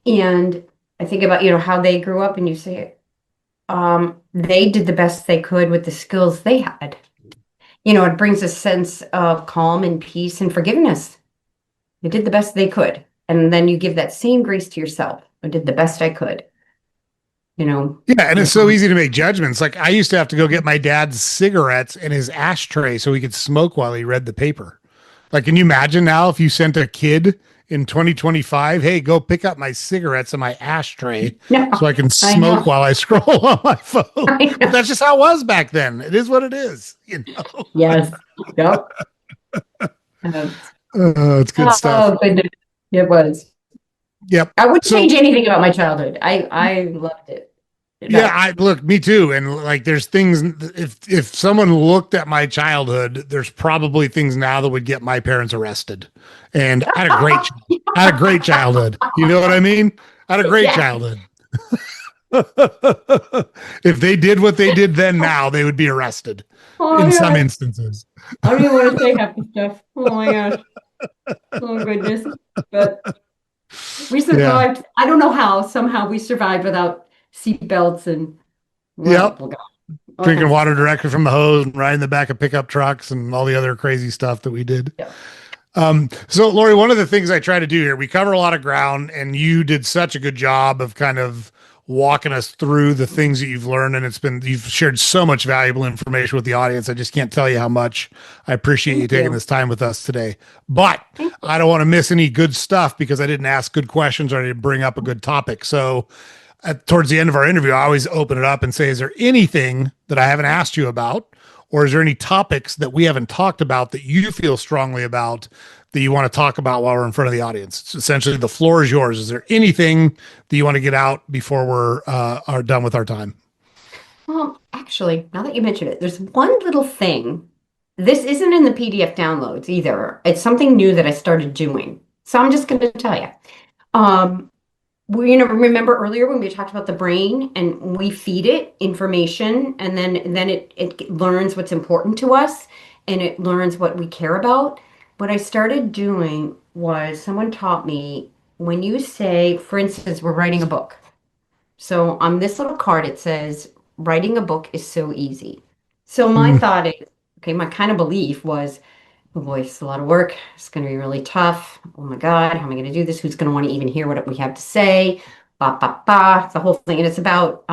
And I think about, how they grew up and you say, they did the best they could with the skills they had. It brings a sense of calm and peace and forgiveness. They did the best they could. And then you give that same grace to yourself. I did the best I could, you know. Yeah, and it's And, so easy to make judgments. Like I used to have to go get my dad's cigarettes and his ashtray so he could smoke while he read the paper. Like, can you imagine now if you sent a kid in 2025, hey, go pick up my cigarettes and my ashtray so no, I can I smoke know. while I scroll on my phone? I But know. that's just how it was back then. It is what it is, you know. Yes. Yep. Uh, It's good stuff. oh, goodness. It was. Yep. I wouldn't So change anything about my childhood. I loved it. yeah, No. I look, me too. And like there's things if someone looked at my childhood, there's probably things now that would get my parents arrested. And I had a great childhood. You know what I mean? I had a great Yeah. childhood. If they did what they did then now, they would be arrested Oh, in some yeah. instances. I don't even want to say half the stuff. Oh my gosh. Oh goodness. But we Yeah. survived. I don't know how. Somehow we survived without seat belts and well, Yep. oh God, all Drinking kinds of water stuff. directly from the hose and riding the back of pickup trucks and all the other crazy stuff that we did. Yeah. So Lori, one of the things I try to do here, we cover a lot of ground and you did such a good job of kind of walking us through the things that you've learned. And you've shared so much valuable information with the audience. I just can't tell you how much I appreciate you Thank taking you. this time with us today, but Thank you. I don't want to miss any good stuff because I didn't ask good questions or I didn't bring up a good topic. So towards the end of our interview, I always open it up and say, is there anything that I haven't asked you about? Or is there any topics that we haven't talked about that you feel strongly about that you want to talk about while we're in front of the audience? It's essentially, the floor is yours. Is there anything that you want to get out before we're are done with our time? Well, actually, now that you mention it, there's one little thing. This isn't in the PDF downloads either. It's something new that I started doing. So I'm just going to tell you. Um, remember earlier when we talked about the brain and we feed it information and then it learns what's important to us and it learns what we care about. What I started doing was someone taught me when you say, for instance, we're writing a book. So on this little card, it says, writing a book is so easy. So my Mm, thought is, okay, my kind of belief was, oh boy, it's a lot of work. It's going to be really tough. Oh my God, how am I going to do this? Who's going to want to even hear what we have to say? Ba, ba, ba. It's the whole thing. And it's about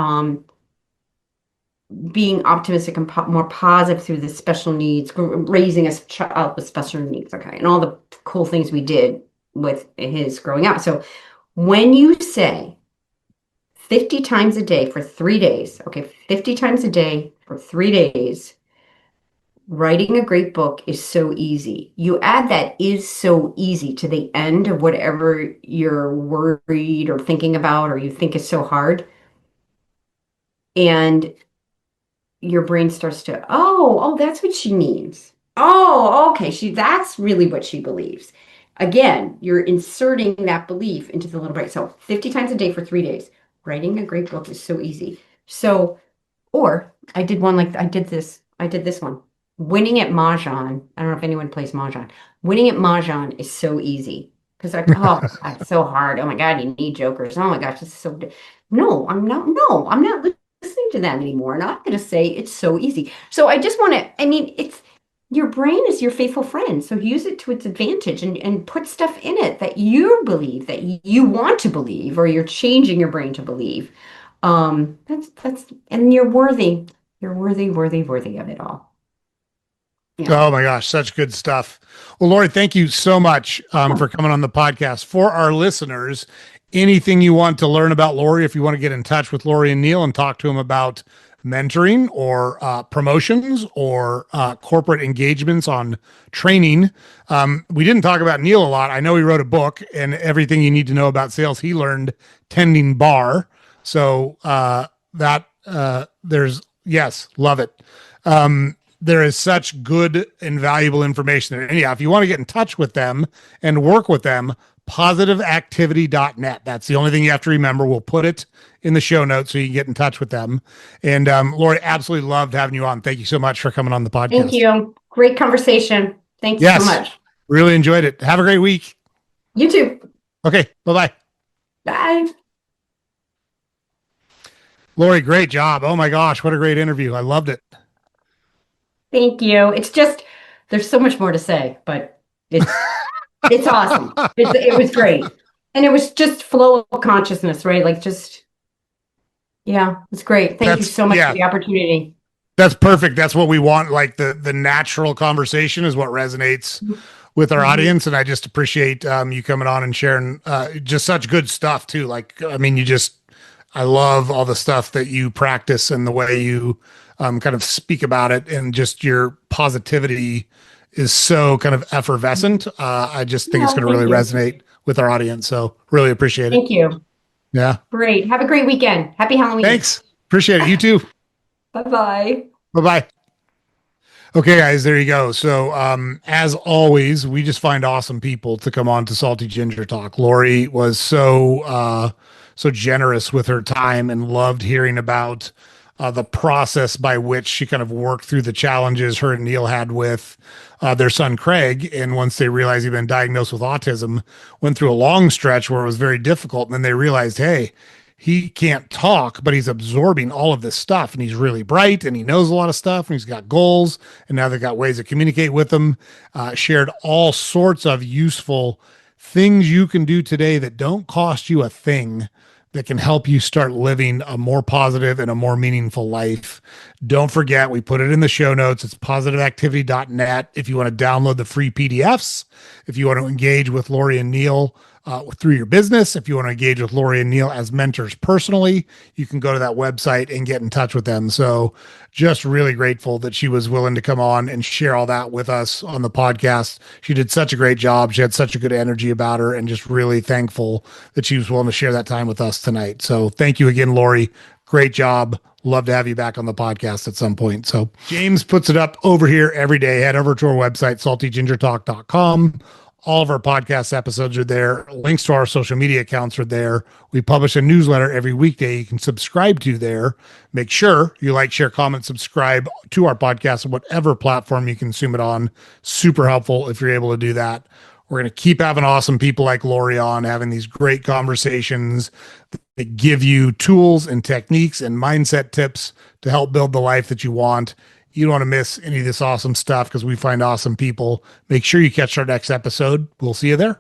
being optimistic and more positive through the special needs, raising a child with special needs. Okay. And all the cool things we did with his growing up. So when you say, 50 times a day for 3 days. Okay, 50 times a day for 3 days. Writing a great book is so easy. You add that is so easy to the end of whatever you're worried or thinking about or you think is so hard. And your brain starts to, oh, that's what she means. Oh, okay, that's really what she believes. Again, you're inserting that belief into the little brain. So 50 times a day for 3 days. Writing a great book is so easy. So or I did one like I did this one. Winning at Mahjong. I don't know if anyone plays Mahjong. Winning at Mahjong is so easy. Because like, oh, God, it's so hard. Oh my God, you need jokers. Oh my gosh, this is so no, I'm not listening to that anymore. And I'm gonna say it's so easy. So I just want to, I mean, it's your brain is your faithful friend. So use it to its advantage and put stuff in it that you believe that you want to believe, or you're changing your brain to believe. And you're worthy. You're worthy, worthy, worthy of it all. Yeah. Oh my gosh, such good stuff. Well, Lori, thank you so much for coming on the podcast. For our listeners, anything you want to learn about Lori, if you want to get in touch with Lori and Neil and talk to them about mentoring or promotions or corporate engagements on training. We didn't talk about Neil a lot. I know he wrote a book and everything you need to know about sales he learned tending bar. So there's, yes, love it. There is such good and valuable information there. And yeah, if you want to get in touch with them and work with them, positiveactivity.net. That's the only thing you have to remember. We'll put it in the show notes so you can get in touch with them. And Lori, absolutely loved having you on. Thank you so much for coming on the podcast. Thank you. Great conversation. Thank you so much. Really enjoyed it. Have a great week. You too. Okay. Bye-bye. Bye. Lori, great job. Oh my gosh, what a great interview. I loved it. Thank you. It's just, there's so much more to say, but it's awesome. It was great. And it was just flow of consciousness, right? Like just, yeah, it's great. Thank you so much for the opportunity. That's perfect. That's what we want. Like the natural conversation is what resonates with our audience. And I just appreciate you coming on and sharing just such good stuff too. Like, I mean, I love all the stuff that you practice and the way you kind of speak about it, and just your positivity is so kind of effervescent. I just think it's going to really resonate with our audience. So really appreciate it. Thank you. Yeah. Great. Have a great weekend. Happy Halloween. Thanks. Appreciate it. You too. Bye-bye. Bye-bye. Okay, guys, there you go. So, as always, we just find awesome people to come on to Salty Ginger Talk. Lori was so generous with her time and loved hearing about the process by which she kind of worked through the challenges her and Neil had with their son Craig. And once they realized he'd been diagnosed with autism, went through a long stretch where it was very difficult. And then they realized, hey, he can't talk, but he's absorbing all of this stuff, and he's really bright and he knows a lot of stuff and he's got goals, and now they've got ways to communicate with him. Shared all sorts of useful things you can do today that don't cost you a thing, that can help you start living a more positive and a more meaningful life. Don't forget, we put it in the show notes. It's positiveactivity.net. If you want to download the free PDFs, if you want to engage with Lori and Neil through your business, if you want to engage with Lori and Neil as mentors personally, you can go to that website and get in touch with them. So just really grateful that she was willing to come on and share all that with us on the podcast. She did such a great job. She had such a good energy about her, and just really thankful that she was willing to share that time with us tonight. So thank you again, Lori. Great job. Love to have you back on the podcast at some point. So James puts it up over here every day. Head over to our website, saltygingertalk.com. All of our podcast episodes are there. Links to our social media accounts are there. We publish a newsletter every weekday you can subscribe to there. Make sure you like, share, comment, subscribe to our podcast on whatever platform you consume it on. Super helpful if you're able to do that. We're going to keep having awesome people like Lori on, having these great conversations that give you tools and techniques and mindset tips to help build the life that you want. You don't want to miss any of this awesome stuff because we find awesome people. Make sure you catch our next episode. We'll see you there.